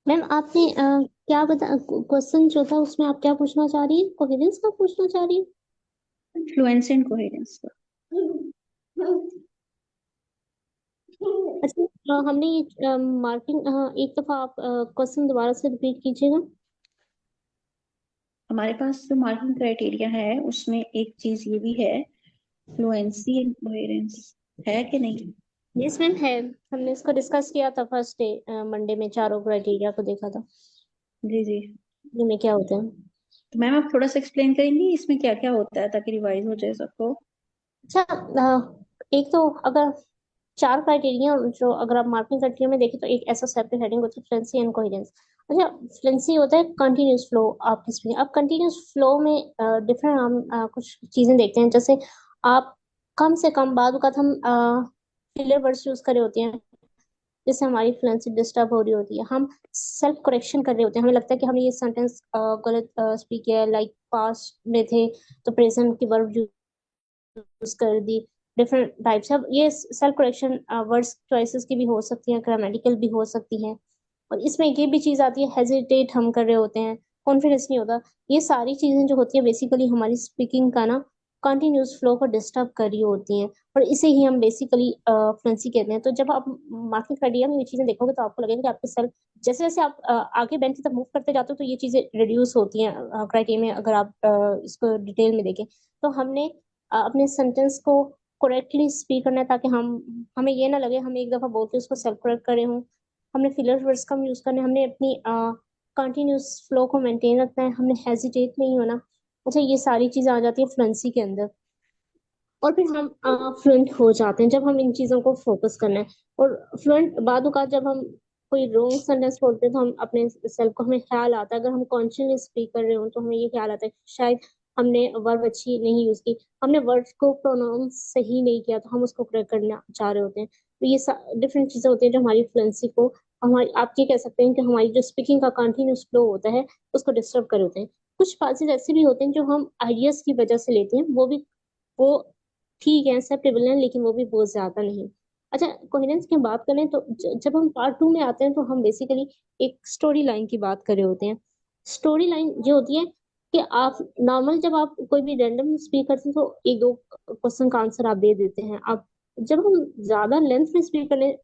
मैम आपने क्या बता, क्वेश्चन जो था उसमें आप क्या पूछना चाह रही है, कोहेरेंस का पूछना चाह रही है? फ्लुएंसी एंड कोहेरेंस का। अच्छा, हमने ये मार्किंग, एक दफा आप क्वेश्चन दोबारा से रिपीट कीजिएगा। हमारे पास जो मार्किंग क्राइटेरिया है उसमें एक चीज ये भी है, फ्लुएंसी एंड कोहेरेंस, है कि नहीं। यस मैम है, हमने इसको डिस्कस किया था फर्स्ट डे मंडे में, चारों क्राइटेरिया को देखा था, जी जी। इनमें क्या होता है। तो मैम आप थोड़ा सा एक्सप्लेन करेंगी इसमें क्या क्या होता है ताकि रिवाइज हो जाए सबको। अच्छा, एक तो अगर 4 क्राइटेरिया जो अगर आप मार्किंग क्राइटेरिया में देखें तो एक ऐसा सेपरेट हेडिंग होती है, फ्लुएंसी एंड कोहेरेंस। अच्छा, फ्लुएंसी होता है कंटिन्यूस फ्लो आपकी स्पीकिंग। अब कंटिन्यूस फ्लो में डिफरेंट हम कुछ चीजें देखते हैं, जैसे आप कम से कम बाद वक़्त हम फिलर वर्ड्स यूज कर रहे होते हैं, जिससे हमारी फ्लुएंसी डिस्टर्ब हो रही होती है, हम सेल्फ करेक्शन कर रहे होते हैं, हमें लगता है कि हमने ये सेंटेंस गलत स्पीक किया है, लाइक पास्ट में थे तो प्रेजेंट की वर्ब यूज कर दी, डिफरेंट टाइप्स। अब ये सेल्फ करेक्शन वर्ड्स चॉइसेस की भी हो सकती हैं, ग्रामेटिकल भी हो सकती हैं। और इसमें ये भी चीज आती है, हेजिटेट हम कर रहे होते हैं, कॉन्फिडेंस नहीं होता। ये सारी चीजें जो होती है बेसिकली हमारी स्पीकिंग का ना कंटिन्यूस फ्लो को डिस्टर्ब कर रही होती हैं, और इसे ही हम बेसिकली फ्लुएंसी कहते हैं। तो जब आप मार्किंग क्राइटेरिया में ये चीजें देखोगे तो आपको लगेगा कि आपके सेल्फ, जैसे जैसे आप आगे बेंच की तरफ मूव करते जाते हो तो ये चीजें रिड्यूस होती हैं क्राइटेरिया में। अगर आप इसको डिटेल में देखें तो हमने अपने सेंटेंस को करेक्टली स्पीक करना है, ताकि हमें ये ना लगे हम एक दफा बोल के उसको सेल्फ करेक्ट करे हों। हमने फिलर वर्ड्स कम यूज करने, हमने अपनी कंटिन्यूस फ्लो को मेंटेन रखना है, हमने हेजिटेट नहीं होना। अच्छा, ये सारी चीजें आ जाती है फ्लुएंसी के अंदर, और फिर हम फ्लुएंट हो जाते हैं जब हम इन चीजों को फोकस करना है। और फ्लुएंट बाद औक़ात जब हम कोई रॉन्ग सेंटेंस बोलते हैं तो हम अपने सेल्फ को, हमें ख्याल आता है, अगर हम कॉन्शियसली स्पीक कर रहे हो तो हमें ये ख्याल आता है कि शायद हमने वर्ब अच्छी नहीं यूज की, हमने वर्ड को प्रोनाउंस सही नहीं किया, तो हम उसको करेक्ट करना चाह रहे होते हैं। तो ये डिफरेंट चीजें होती हैं जो हमारी फ्लुएंसी को, हमारी, आप ये कह सकते हैं कि हमारी जो स्पीकिंग का कंटिन्यूस फ्लो होता है उसको डिस्टर्ब कर होते हैं। कुछ पासेज ऐसे भी होते हैं जो हम आइडियाज की वजह से लेते हैं, वो ठीक है, एक्सेप्टेबल है, लेकिन वो भी बहुत ज्यादा नहीं। अच्छा, कोहेरेंस की बात करें तो जब हम पार्ट 2 में आते हैं तो हम बेसिकली एक स्टोरी लाइन की बात कर रहे होते हैं। स्टोरी लाइन ये होती है कि आप नॉर्मल जब आप कोई भी रैंडम स्पीक करते हैं तो एक दो क्वेश्चन का आंसर आप दे देते हैं। आप जब हम ज्यादा लेंथ में स्पीक करने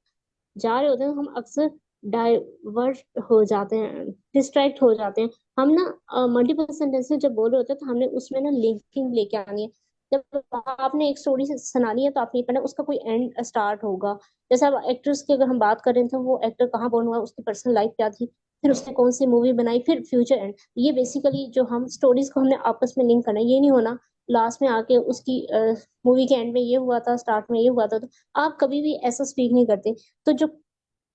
जा रहे होते हैं तो हम अक्सर डाइवर्ट हो जाते हैं, डिस्ट्रैक्ट हो जाते हैं। हम ना मल्टीपल सेंटेंसेस जब बोल रहे होते हैं तो हमने उसमें ना लिंकिंग लेके आनी है। जब आपने एक स्टोरी सुनानी है तो आपने ये करना है, उसका कोई एंड स्टार्ट होगा। जैसे अब एक्टर्स की अगर हम बात करें तो वो एक्टर कहाँ born हुआ, उसकी पर्सनल लाइफ क्या थी, फिर उसने कौन सी मूवी बनाई, फिर फ्यूचर एंड। ये बेसिकली जो हम स्टोरीज को हमने आपस में लिंक करना है, ये नहीं होना लास्ट में आके उसकी मूवी के एंड में ये हुआ था, स्टार्ट में ये हुआ था। तो आप कभी भी ऐसा स्पीक नहीं करते। तो जो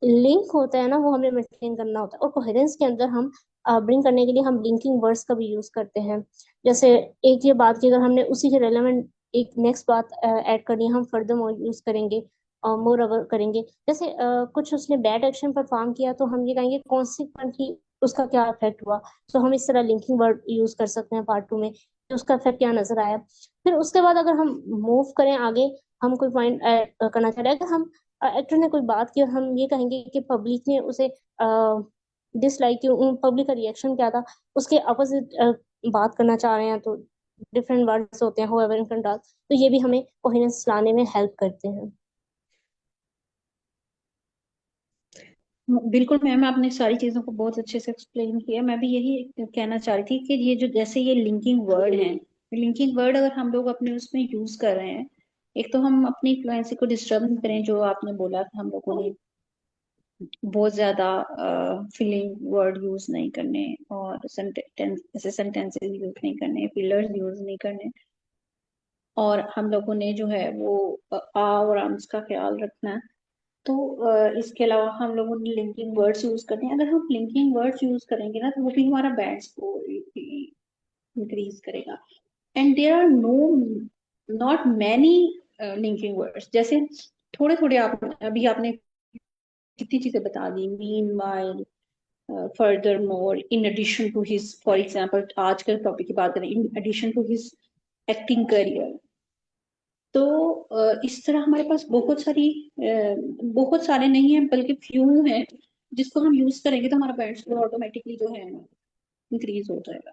लिंक होता है ना वो हमें मेंटेन करना होता है, और कोहेरेंस के अंदर हम ब्रिंग करने के लिए हम लिंकिंग वर्ड्स का भी यूज करते हैं। जैसे एक ये बात की अगर हमने उसी के रेलेवेंट एक नेक्स्ट बात ऐड करनी है, हम फर्दर मोर यूज करेंगे और मोर अवर करेंगे। जैसे कुछ उसने बैड एक्शन परफॉर्म किया तो हम ये कहेंगे कॉन्सिक्वेंटली उसका क्या इफेक्ट हुआ। तो हम इस तरह लिंकिंग वर्ड यूज कर सकते हैं पार्ट 2 में कि उसका इफेक्ट क्या नजर आया। फिर उसके बाद अगर हम मूव करें आगे, हम कोई पॉइंट करना चाह रहे हैं, अगर हम एक्टर ने कोई बात की और हम ये कहेंगे कि पब्लिक ने उसे डिसलाइक की, पब्लिक का रिएक्शन क्या था, उसके अपोजिट बात करना चाह रहे हैं, तो डिफरेंट वर्ड्स होते हैं होएवर इन कंट्रास्ट, तो ये भी हमें कोहेरेंस लाने में हेल्प करते हैं। बिल्कुल मैम, आपने सारी चीजों को बहुत अच्छे से एक्सप्लेन किया। मैं भी यही कहना चाह रही थी कि ये जो जैसे ये लिंकिंग वर्ड हैं, लिंकिंग वर्ड अगर हम लोग अपने उसमें यूज कर रहे हैं, एक तो हम अपनी फ्लुएंसी को डिस्टर्ब नहीं करें, जो आपने बोला कि हम लोगों ने बहुत ज्यादा फिलिंग वर्ड यूज नहीं करने, और सेंटेंस ऐसे सेंटेंसेस यूज नहीं करने, फिलर्स यूज नहीं करने, और हम लोगों ने जो है वो आ और आंस का ख्याल रखना है। तो इसके अलावा हम लोगों ने लिंकिंग वर्ड्स यूज करते हैं। अगर हम लिंकिंग वर्ड्स यूज करेंगे ना तो वो भी हमारा बैंड स्कोर इंक्रीज करेगा। And there are no not many linking words. जैसे थोड़े थोड़े आप अभी आपने कितनी चीजें बता दी, meanwhile, furthermore, in addition to his, for example आज के टॉपिक की बात करें, in addition to his acting career. तो इस तरह हमारे पास बहुत सारे नहीं है बल्कि फ्यू हैं, जिसको हम यूज करेंगे तो हमारा बैंड स्कोर ऑटोमेटिकली जो है इंक्रीज हो जाएगा।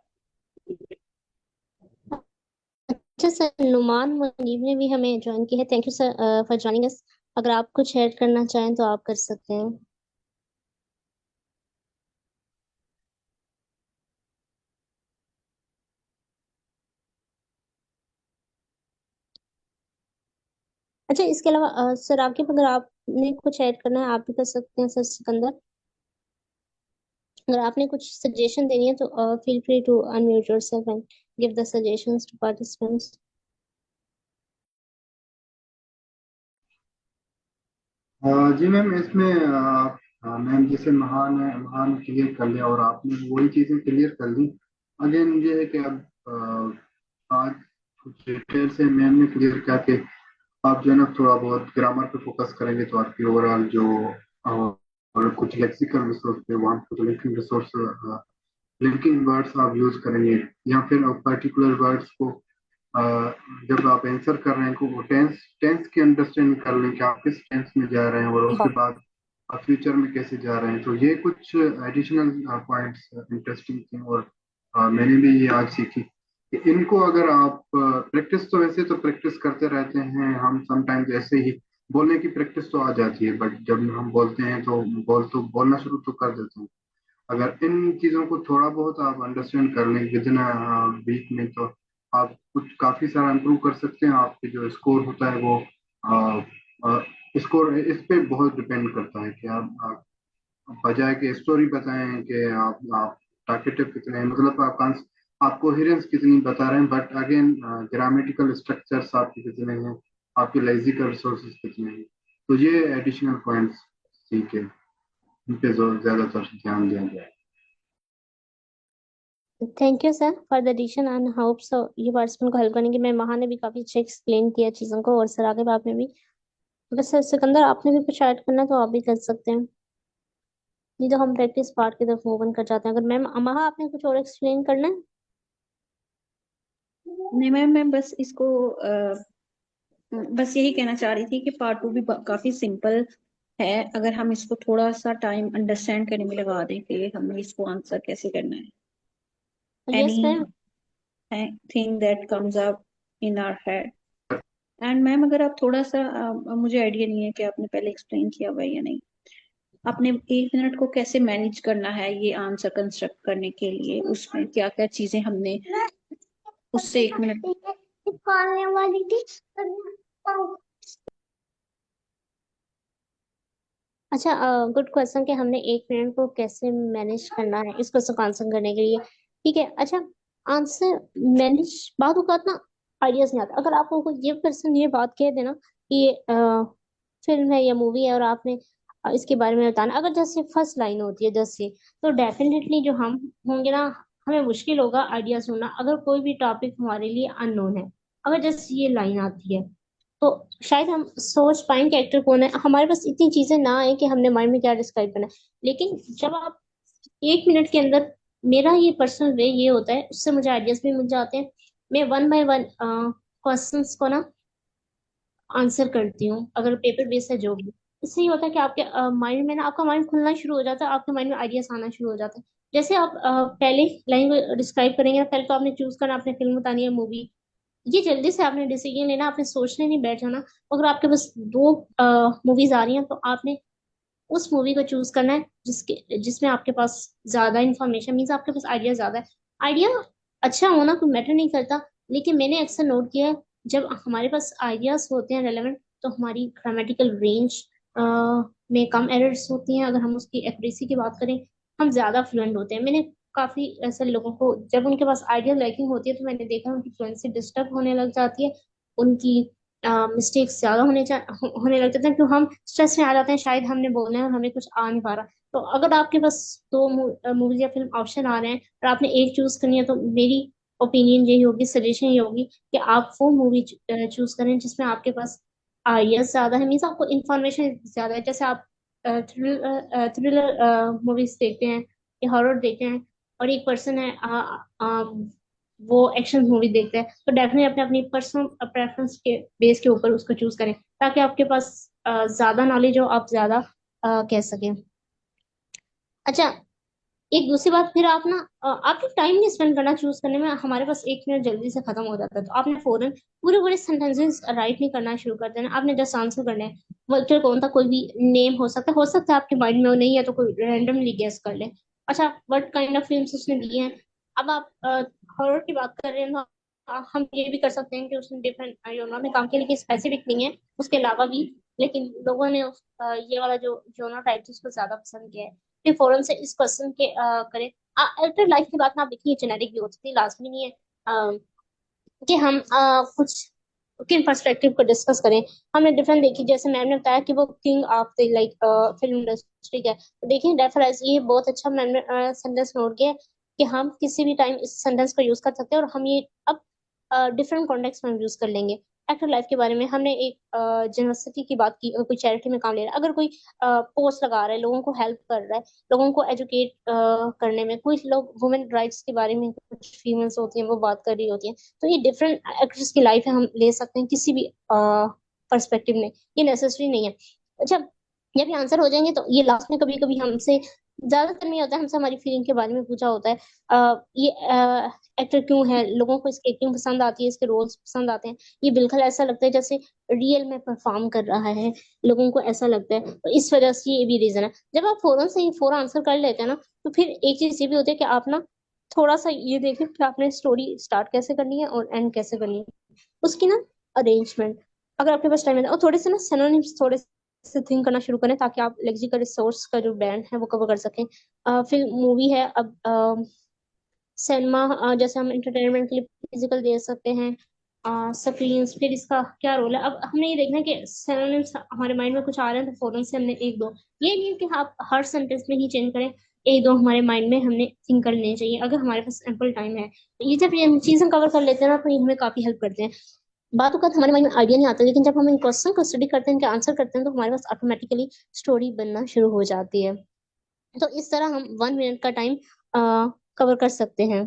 अच्छा सर, नुमान मुनीब ने भी हमें ज्वाइन किया है, thank you sir for joining us. अगर आप कुछ ऐड करना चाहें तो आप कर सकते हैं। अच्छा, इसके अलावा सर आपके, अगर आपने कुछ ऐड करना है आप भी कर सकते हैं सर सिकंदर। अगर आपने कुछ सजेशन देनी है तो feel free to unmute yourself and give the suggestions to participants. जी मैम, इसमें मैम जैसे महान है, महान क्लियर कर लिया और आपने वही चीजें क्लियर कर दी। अगेन ये है कि अब आज कुछ डिटेल से मैम ने क्लियर किया कि आप जो है ना थोड़ा बहुत ग्रामर पे फोकस करेंगे तो आपकी ओवरऑल जो और कुछ लेक्सिकल रिसोर्स पे वहाँ कुछ लिंकिंग रिसोर्स, लिंकिंग वर्ड्स आप यूज करेंगे या फिर पर्टिकुलर वर्ड्स को जब आप आंसर कर रहे हैं को वो टेंस टेंस की अंडरस्टैंड कर लें कि आप किस टेंस में जा रहे हैं और उसके बाद आप फ्यूचर में कैसे जा रहे हैं। तो ये कुछ एडिशनल पॉइंट्स इंटरेस्टिंग थे और मैंने भी ये आज सीखी कि इनको अगर आप प्रैक्टिस, तो वैसे तो प्रैक्टिस करते रहते हैं हम समटाइम्स, ऐसे ही बोलने की प्रैक्टिस तो आ जाती है, बट जब हम बोलते हैं तो बोलना शुरू तो कर देते हैं। अगर इन चीजों को थोड़ा बहुत आप अंडरस्टैंड कर लें विद इन वीक में, तो आप कुछ काफी सारा इम्प्रूव कर सकते हैं। आपके जो स्कोर होता है वो स्कोर इस पे बहुत डिपेंड करता है कि आप बजाय के स्टोरी बताएं कि आप टार्गेटिव कितने हैं, मतलब आप कोहेरेंस कितनी बता रहे हैं, बट अगेन ग्रामेटिकल स्ट्रक्चर्स आपके कितने हैं, आपके लेक्सिकल रिसोर्सेज कितने हैं। तो ये एडिशनल पॉइंट्स ठीक है, इन पे ज्यादातर ध्यान दिया जाए। Thank you sir for the addition and hope so ये पार्टिसिपेंट को हेल्प करने की। मैं महा ने भी काफी अच्छा एक्सप्लेन किया चीजों को और सर आगे आपने भी। अगर सर सिकंदर आपने भी कुछ ऐड करना है तो आप भी कर सकते हैं, नहीं तो हम प्रैक्टिस पार्ट की तरफ मूव ऑन कर जाते हैं। अगर मैम महा आपने कुछ और एक्सप्लेन करना है। नहीं मैम, मैं बस इसको बस यही कहना चाह रही थी कि पार्ट 2 भी काफी सिंपल है, अगर हम इसको थोड़ा सा टाइम अंडरस्टैंड करने में लगा दें कि हमें इसको आंसर कैसे करना है। Yes ma'am. Anything that comes up in our head. And ma'am अगर आप थोड़ा सा मुझे आइडिया नहीं है कि आपने पहले एक्सप्लेन किया हुआ है या नहीं, आपने 1 मिनट को कैसे मैनेज करना है ये आंसर कंस्ट्रक्ट करने के लिए, उसमें क्या क्या चीजें हमने उससे 1 मिनट। वाली थी। अच्छा, गुड क्वेश्चन कि हमने 1 मिनट को कैसे मैनेज करना है इस क्वेश्चन को आंसर करने के लिए। ठीक है। अच्छा, आंसर मैनेज बात होगा ना, आइडियाज नहीं आता। अगर आपको कोई ये पर्सन ये बात कह देना कि ये फिल्म है या मूवी है और आपने इसके बारे में बताना, अगर जैसे फर्स्ट लाइन होती है जैसे, तो डेफिनेटली जो हम होंगे ना, हमें मुश्किल होगा आइडियाज ढूंढना अगर कोई भी टॉपिक हमारे लिए अननोन है। अगर जैसे ये लाइन आती है तो शायद हम सोच पाएंगे एक्टर कौन है, हमारे पास इतनी चीजें ना आए कि हमने माइंड में क्या डिस्क्राइब करना है। लेकिन जब आप 1 मिनट के अंदर, मेरा ये पर्सनल वे ये होता है, उससे मुझे आइडियाज भी मिल जाते हैं। मैं वन बाय वन क्वेश्चंस को ना आंसर करती हूँ, अगर पेपर बेस है जो भी। इससे ये होता है कि आपके माइंड में ना, आपका माइंड खुलना शुरू हो जाता है, आपके माइंड में आइडियाज आना शुरू हो जाते हैं। जैसे आप पहले लाइन को डिस्क्राइब करेंगे, पहले तो आपने चूज करना, आपने फिल्म बतानी है, मूवी। ये जल्दी से आपने डिसीजन लेना, आपने सोचने नहीं बैठ जाना। अगर आपके पास दो मूवीज आ रही हैं तो आपने उस मूवी को चूज करना है जिसमें आपके पास ज्यादा इंफॉर्मेशन, मीन्स आपके पास आइडिया ज्यादा है। आइडिया अच्छा होना कोई मैटर नहीं करता, लेकिन मैंने अक्सर नोट किया है जब हमारे पास आइडियाज होते हैं रेलेवेंट, तो हमारी ग्रामेटिकल रेंज में कम एरर्स होती हैं। अगर हम उसकी एक्यूरेसी की बात करें, हम ज्यादा फ्लुएंट होते हैं। मैंने काफी ऐसे लोगों को, जब उनके पास आइडिया लैकिंग होती है तो मैंने देखा उनकी फ्लुएंसी डिस्टर्ब होने लग जाती है, उनकी मिस्टेक्स ज्यादा होने लग जाते हैं, क्यों हम स्ट्रेस में आ जाते हैं, शायद हमने बोलना है और हमें कुछ आ नहीं पा रहा। तो अगर आपके पास दो मूवीज या फिल्म ऑप्शन आ रहे हैं और आपने एक चूज करनी है, तो मेरी ओपिनियन यही होगी, सजेशन ये होगी कि आप वो मूवी चूज करें जिसमें आपके पास आइडियाज ज्यादा है, मीन्स आपको इन्फॉर्मेशन ज्यादा है। जैसे आप थ्रिलर मूवीज देखते हैं या हॉरर देखते हैं, और एक पर्सन है वो एक्शन मूवी देखते हैं, तो डेफिनेटली अपने अपनी पर्सनल प्रेफरेंस के बेस के ऊपर उसको चूज करें, ताकि आपके पास ज्यादा नॉलेज हो, आप ज्यादा कह सकें। अच्छा, एक दूसरी बात, फिर आप ना आपके टाइम नहीं स्पेंड करना चूज करने में। हमारे पास 1 मिनट जल्दी से खत्म हो जाता है, तो आपने फौरन पूरे पूरे सेंटेंसेस राइट नहीं करना शुरू कर देना, आपने जस्ट आंसर करना है। वो एक्टर कौन था, कोई भी नेम हो सकता है आपके माइंड में वो नहीं है तो कोई रैंडमली गेस कर ले। अच्छा, व्हाट काइंड ऑफ फिल्म्स उसने दी हैं। अब आप हॉरर की बात कर रहे हैं तो हम ये भी कर सकते हैं कि उसने डिफरेंट जोनर में काम किया, लेकिन स्पेसिफिक नहीं है, उसके अलावा भी। लेकिन लोगों ने ये वाला जो जोनर टाइप थी उसको ज्यादा पसंद किया है। फिर फौरन से इस क्वेश्चन के करें। अल्टर लाइफ की बात ना, आप देखिए जेनेरिक भी हो सकती है, लाजमी नहीं है कि हम कुछ किन पर्सपेक्टिव को डिस्कस करें। हमने डिफरेंट देखी, जैसे मैम ने बताया कि वो king of the like film industry है, तो देखिए रेफरेंस, ये बहुत अच्छा मैम ने सेंटेंस नोट किया है कि हम किसी भी टाइम इस सेंटेंस को यूज कर सकते हैं, और हम ये अब डिफरेंट कॉन्टेक्स्ट में यूज कर लेंगे। एक्टर लाइफ के बारे में हमने एक जनरसिटी की बात की, कोई चैरिटी में काम ले रहा है, अगर कोई पोस्ट लगा रहा है, लोगों को हेल्प कर रहा है, लोगों को एजुकेट करने में, कुछ लोग वुमेन राइट्स के बारे में, कुछ फीमेल्स होती हैं वो बात कर रही होती हैं, तो ये डिफरेंट एक्टर्स की लाइफ है, हम ले सकते हैं किसी भी पर्सपेक्टिव में, ये नेसेसरी नहीं है। जब जब ये आंसर हो जाएंगे तो ये लास्ट में कभी कभी हमसे, ज्यादातर नहीं होता है, हमसे हमारी फीलिंग के बारे में पूछा होता है, ये एक्टर क्यों है, लोगों को इसकी एक्टिंग पसंद आती है, इसके रोल्स पसंद आते हैं, ये बिल्कुल ऐसा लगता है जैसे रियल में परफॉर्म कर रहा है, लोगों को ऐसा लगता है, तो इस वजह से ये भी रीजन है। जब आप फौरन से ही फौरन आंसर कर लेते हैं ना, तो फिर एक चीज ये भी होती है कि आप ना थोड़ा सा ये देखें कि आपने स्टोरी स्टार्ट कैसे करनी है और एंड कैसे करनी है, उसकी ना अरेंजमेंट, अगर आपके पास टाइम है, और थोड़े से ना सिनोनिम्स थोड़े से थिंक करना शुरू करें, ताकि आप लेक्सिकल रिसोर्स का जो बैंड है वो कवर कर सकें। फिर मूवी है, अब सिनेमा जैसे हम इंटरटेनमेंट के लिए फिजिकल दे सकते हैं, स्क्रीन, फिर इसका क्या रोल है, अब हमने ये देखना है कि सिनोनिम्स हमारे माइंड में कुछ आ रहे हैं तो फौरन से हमने एक दो, ये नहीं है कि आप हर सेंटेंस में ही चेंज करें, एक दो हमारे माइंड में हमने थिंक कर लेने चाहिए, अगर हमारे पास एम्पल टाइम है, तो ये जब ये चीजें कवर कर लेते हैं ना, तो ये हमें काफी हेल्प करते हैं। बातों का हमारे माइंड में आइडिया नहीं आता, लेकिन जब हम इन क्वेश्चन को स्टडी करते हैं, इनके आंसर करते हैं, तो हमारे पास ऑटोमेटिकली स्टोरी बनना शुरू हो जाती है। तो इस तरह हम 1 मिनट का टाइम कवर कर सकते हैं।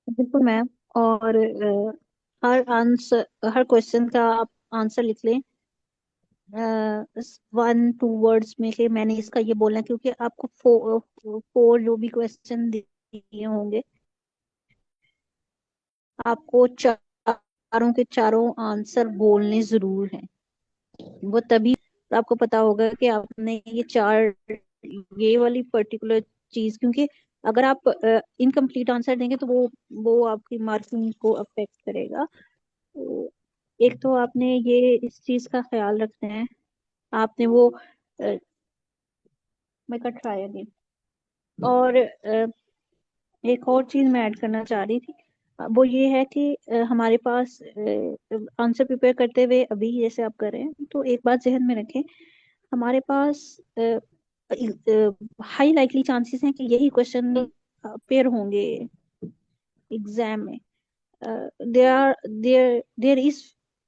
बिल्कुल मैम। और हर क्वेश्चन का आप आंसर लिख लें 1-2 वर्ड्स में, कि मैंने इसका ये बोलना है, क्योंकि आपको फोर जो भी क्वेश्चन दिए होंगे, आपको चारों के चारों आंसर बोलने जरूर हैं। वो तभी आपको पता होगा कि आपने ये वाली पर्टिकुलर चीज, क्योंकि अगर आप इनकम्प्लीट आंसर देंगे तो वो आपकी मार्किंग को अफेक्ट करेगा। तो एक तो आपने ये इस चीज का ख्याल रखना है। आपने वो मैं कर ट्राई अगेन। और एक और चीज मैं ऐड करना चाह रही थी, वो ये है कि हमारे पास आंसर प्रिपेयर करते हुए अभी जैसे आप कर रहे हैं, तो एक बात जहन में रखें, हमारे पास हाई लाइकली चांसेस हैं कि यही क्वेश्चन पेयर होंगे एग्जाम में। देयर इज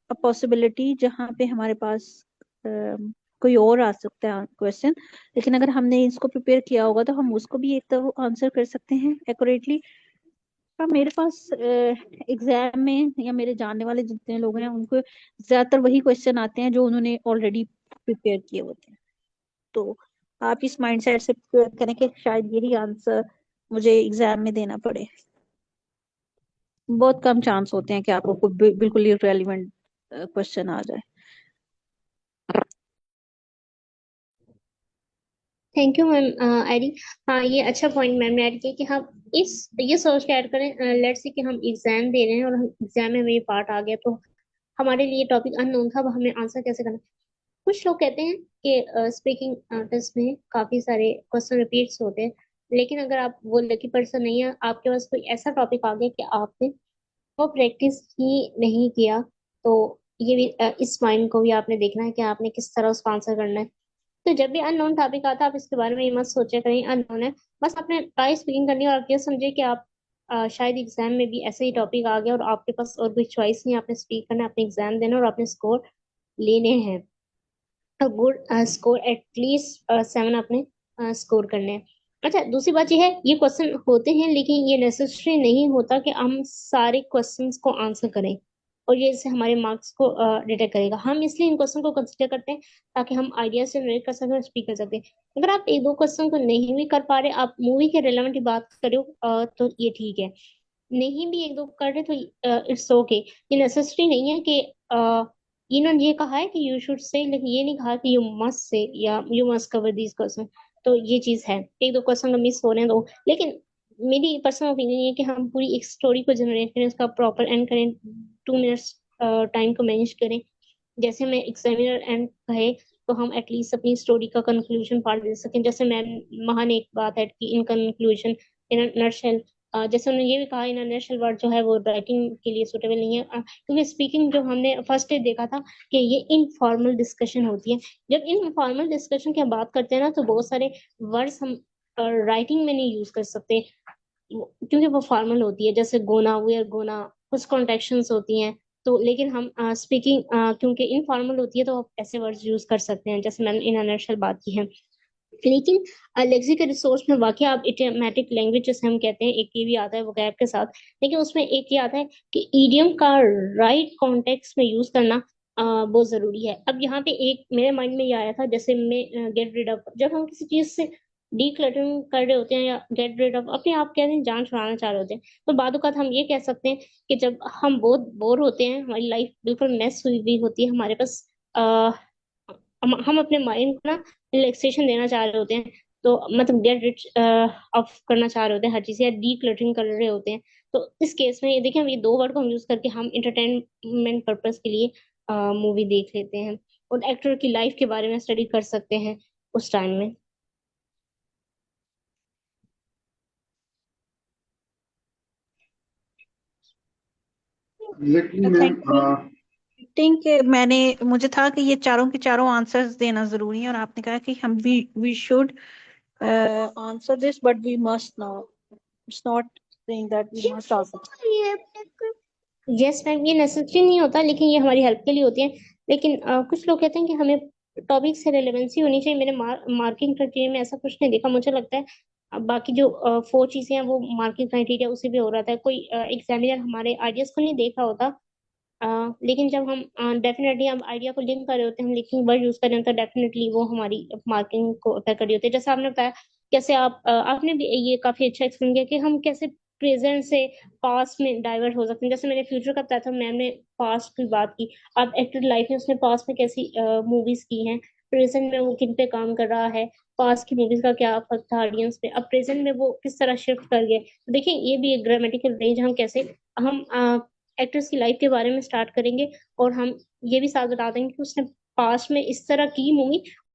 अ पॉसिबिलिटी जहाँ पे हमारे पास कोई और आ सकता है क्वेश्चन, लेकिन अगर हमने इसको प्रिपेयर किया होगा तो हम उसको भी एक तो आंसर कर सकते हैं एक्यूरेटली। पर मेरे पास एग्जाम में या मेरे जानने वाले जितने लोग हैं उनको ज्यादातर वही क्वेश्चन आते हैं जो उन्होंने ऑलरेडी प्रिपेयर किए होते हैं। तो आप इस माइंडसेट से प्रिपेयर करें कि शायद यही आंसर मुझे एग्जाम में देना पड़े। बहुत कम चांस होते हैं कि आपको बिल्कुल इररेलेवेंट क्वेश्चन आ जाए। Thank you ma'am आयरी। हाँ, ये अच्छा पॉइंट मैम ने ऐड किया कि हम इस ये सोच के ऐड करें, लेट्स से कि हम एग्जाम दे रहे हैं और हम एग्जाम में हमें ये पार्ट आ गया, तो हमारे लिए टॉपिक अननोन था, अब हमें आंसर कैसे करना है। कुछ लोग कहते हैं कि स्पीकिंग टेस्ट में काफी सारे क्वेश्चन रिपीट्स होते हैं, लेकिन अगर आप वो लकी पर्सन नहीं है, आपके पास कोई ऐसा टॉपिक आ गया कि आपने वो प्रैक्टिस ही नहीं किया, तो ये भी इस माइंड को भी आपने देखना है कि आपने किस तरह उसको आंसर करना है। तो जब भी अननोन टॉपिक आता है, आप इसके बारे में ये मत सोचे कहीं अननोन है, बस आपने ट्राई स्पीकिंग करनी है, और आप ये समझे कि आप शायद एग्जाम में भी ऐसे ही टॉपिक आ गया और आपके पास और कोई चॉइस नहीं, आपने स्पीक करना है, अपने एग्जाम देना और अपने स्कोर लेने हैं, गुड स्कोर एटलीस्ट 7 आपने स्कोर करने हैं। अच्छा, दूसरी बात ये है, ये क्वेश्चन होते हैं, लेकिन ये नेसेसरी नहीं होता कि हम सारे क्वेश्चंस को आंसर करें और ये इससे हमारे मार्क्स को डिटेक्ट करेगा। हम इसलिए इन क्वेश्चन को कंसिडर करते हैं ताकि हम आइडिया जनरेट कर सकें और स्पीक कर सकते हैं। अगर आप एक दो क्वेश्चन को नहीं भी कर पा रहे, आप मूवी के रिलेवेंट बात करो, तो ये ठीक है, नहीं भी एक दो कर रहे तो इट्स ओके। ये नेसेसरी नहीं है कि इन्होंने ये कहा है कि यू शुड से, लेकिन ये नहीं कहा कि यू मस्ट से या you must cover this question. तो ये चीज है, एक दो क्वेश्चन मिस हो रहे हैं तो, लेकिन मेरी पर्सनल ओपिनियन ये है कि हम पूरी एक स्टोरी को जनरेट करें, उसका प्रॉपर एंड करें, 2 मिनट्स टाइम को मैनेज करें, जैसे मैं एग्जामिनर एंड कहे तो हम एटलीस्ट अपनी स्टोरी का कंक्लूजन पार्ट दे सकें। जैसे मैम महा ने एक बात है कि इन कंक्लूजन, इन नटशेल, जैसे उन्होंने ये भी कहा, इन नटशेल वर्ड जो है वो राइटिंग के लिए सुटेबल नहीं है, क्योंकि स्पीकिंग जो हमने फर्स्ट डे देखा था कि ये इनफॉर्मल डिस्कशन होती है। जब इनफॉर्मल डिस्कशन की हम बात करते हैं ना, तो बहुत सारे वर्ड्स हम राइटिंग में नहीं यूज कर सकते, क्योंकि वो फॉर्मल होती है, जैसे गोना, वी आर गोना, कुछ कॉन्ट्रेक्शंस होती हैं, तो लेकिन हम स्पीकिंग क्योंकि इनफॉर्मल होती है तो आप ऐसे वर्ड्स यूज कर सकते हैं जैसे मैंने इन नटशेल बात की है। लेकिन लेक्सिक रिसोर्स में वाकई आप इडियोमैटिक लैंग्वेज जैसे हम कहते हैं, एक ये भी आता है वोकैब के साथ, लेकिन उसमें एक ये आता है कि ईडियम का राइट कॉन्टेक्स्ट में यूज करना बहुत जरूरी है। अब यहाँ पे एक मेरे माइंड में ये आया था, जैसे मैं गेट रिड ऑफ, जब हम किसी चीज से डीक्लटरिंग कर रहे होते हैं या गेट रिड ऑफ अपने आप कहते हैं जान छुड़ाना चाह रहे होते हैं, तो बाद औक़ात हम ये कह सकते हैं कि जब हम बहुत बोर होते हैं, हमारी लाइफ बिल्कुल मेस हुई हुई होती है, हमारे पास हम अपने माइंड को ना रिलैक्सेशन देना चाह रहे होते हैं, तो मतलब गेट रिच ऑफ करना चाह रहे होते हैं हर चीज, या डी क्लटरिंग कर रहे होते हैं, तो इस केस में ये देखिए हम ये दो वर्ड को हम यूज करके हम इंटरटेनमेंट पर्पस के लिए मूवी देख लेते हैं और एक्टर की लाइफ के बारे में स्टडी कर सकते हैं उस टाइम में। Exactly thank you. Ma'am. Think मैंने मुझे था कि ये चारों के चारों आंसर्स देना जरूरी है, और आपने कहा कि हम we should answer this but we must now, it's not saying that we must answer. Yes ma'am, ये नेसेसरी नहीं होता, लेकिन ये हमारी हेल्प के लिए होती है। लेकिन कुछ लोग कहते हैं कि हमें टॉपिक से रेलेवेंसी होनी चाहिए। मेरे मार्किंग क्राइटेरिया में ऐसा कुछ नहीं देखा मुझे लगता है। अब बाकी जो 4 चीजें हैं वो मार्किंग क्राइटेरिया उसी पे हो रहा था, कोई एग्जामिनर हमारे आइडियाज को नहीं देख रहा होता। लेकिन जब हम डेफिनेटली हम आइडिया को लिंक कर रहे होते हैं, हम लिंकिंग वर्ड यूज कर रहे हैं, तो डेफिनेटली वो हमारी मार्किंग को अफेक्ट कर रही होती है। जैसे आपने बताया, कैसे आपने भी ये काफी अच्छा एक्सप्लेन किया कि हम कैसे प्रेजेंट से पास्ट में डाइवर्ट हो सकते हैं। जैसे मैंने फ्यूचर का बताया था, मैम ने पास्ट की बात की। आप एक्टर लाइफ में उसने पास्ट में कैसी मूवीज की हैं, प्रेजेंट में वो किन पे काम कर रहा है, पास्ट की मूवीज का क्या फर्क था ऑडियंस पे, अब प्रेजेंट में वो किस तरह शिफ्ट कर गए। तो देखिए ये भी एक ग्रामेटिकल रेंज, हम कैसे हम एक्ट्रेस की लाइफ के बारे में स्टार्ट करेंगे, और हम ये भी साथ बता देंगे कि उसने पास्ट में इस तरह की मूवी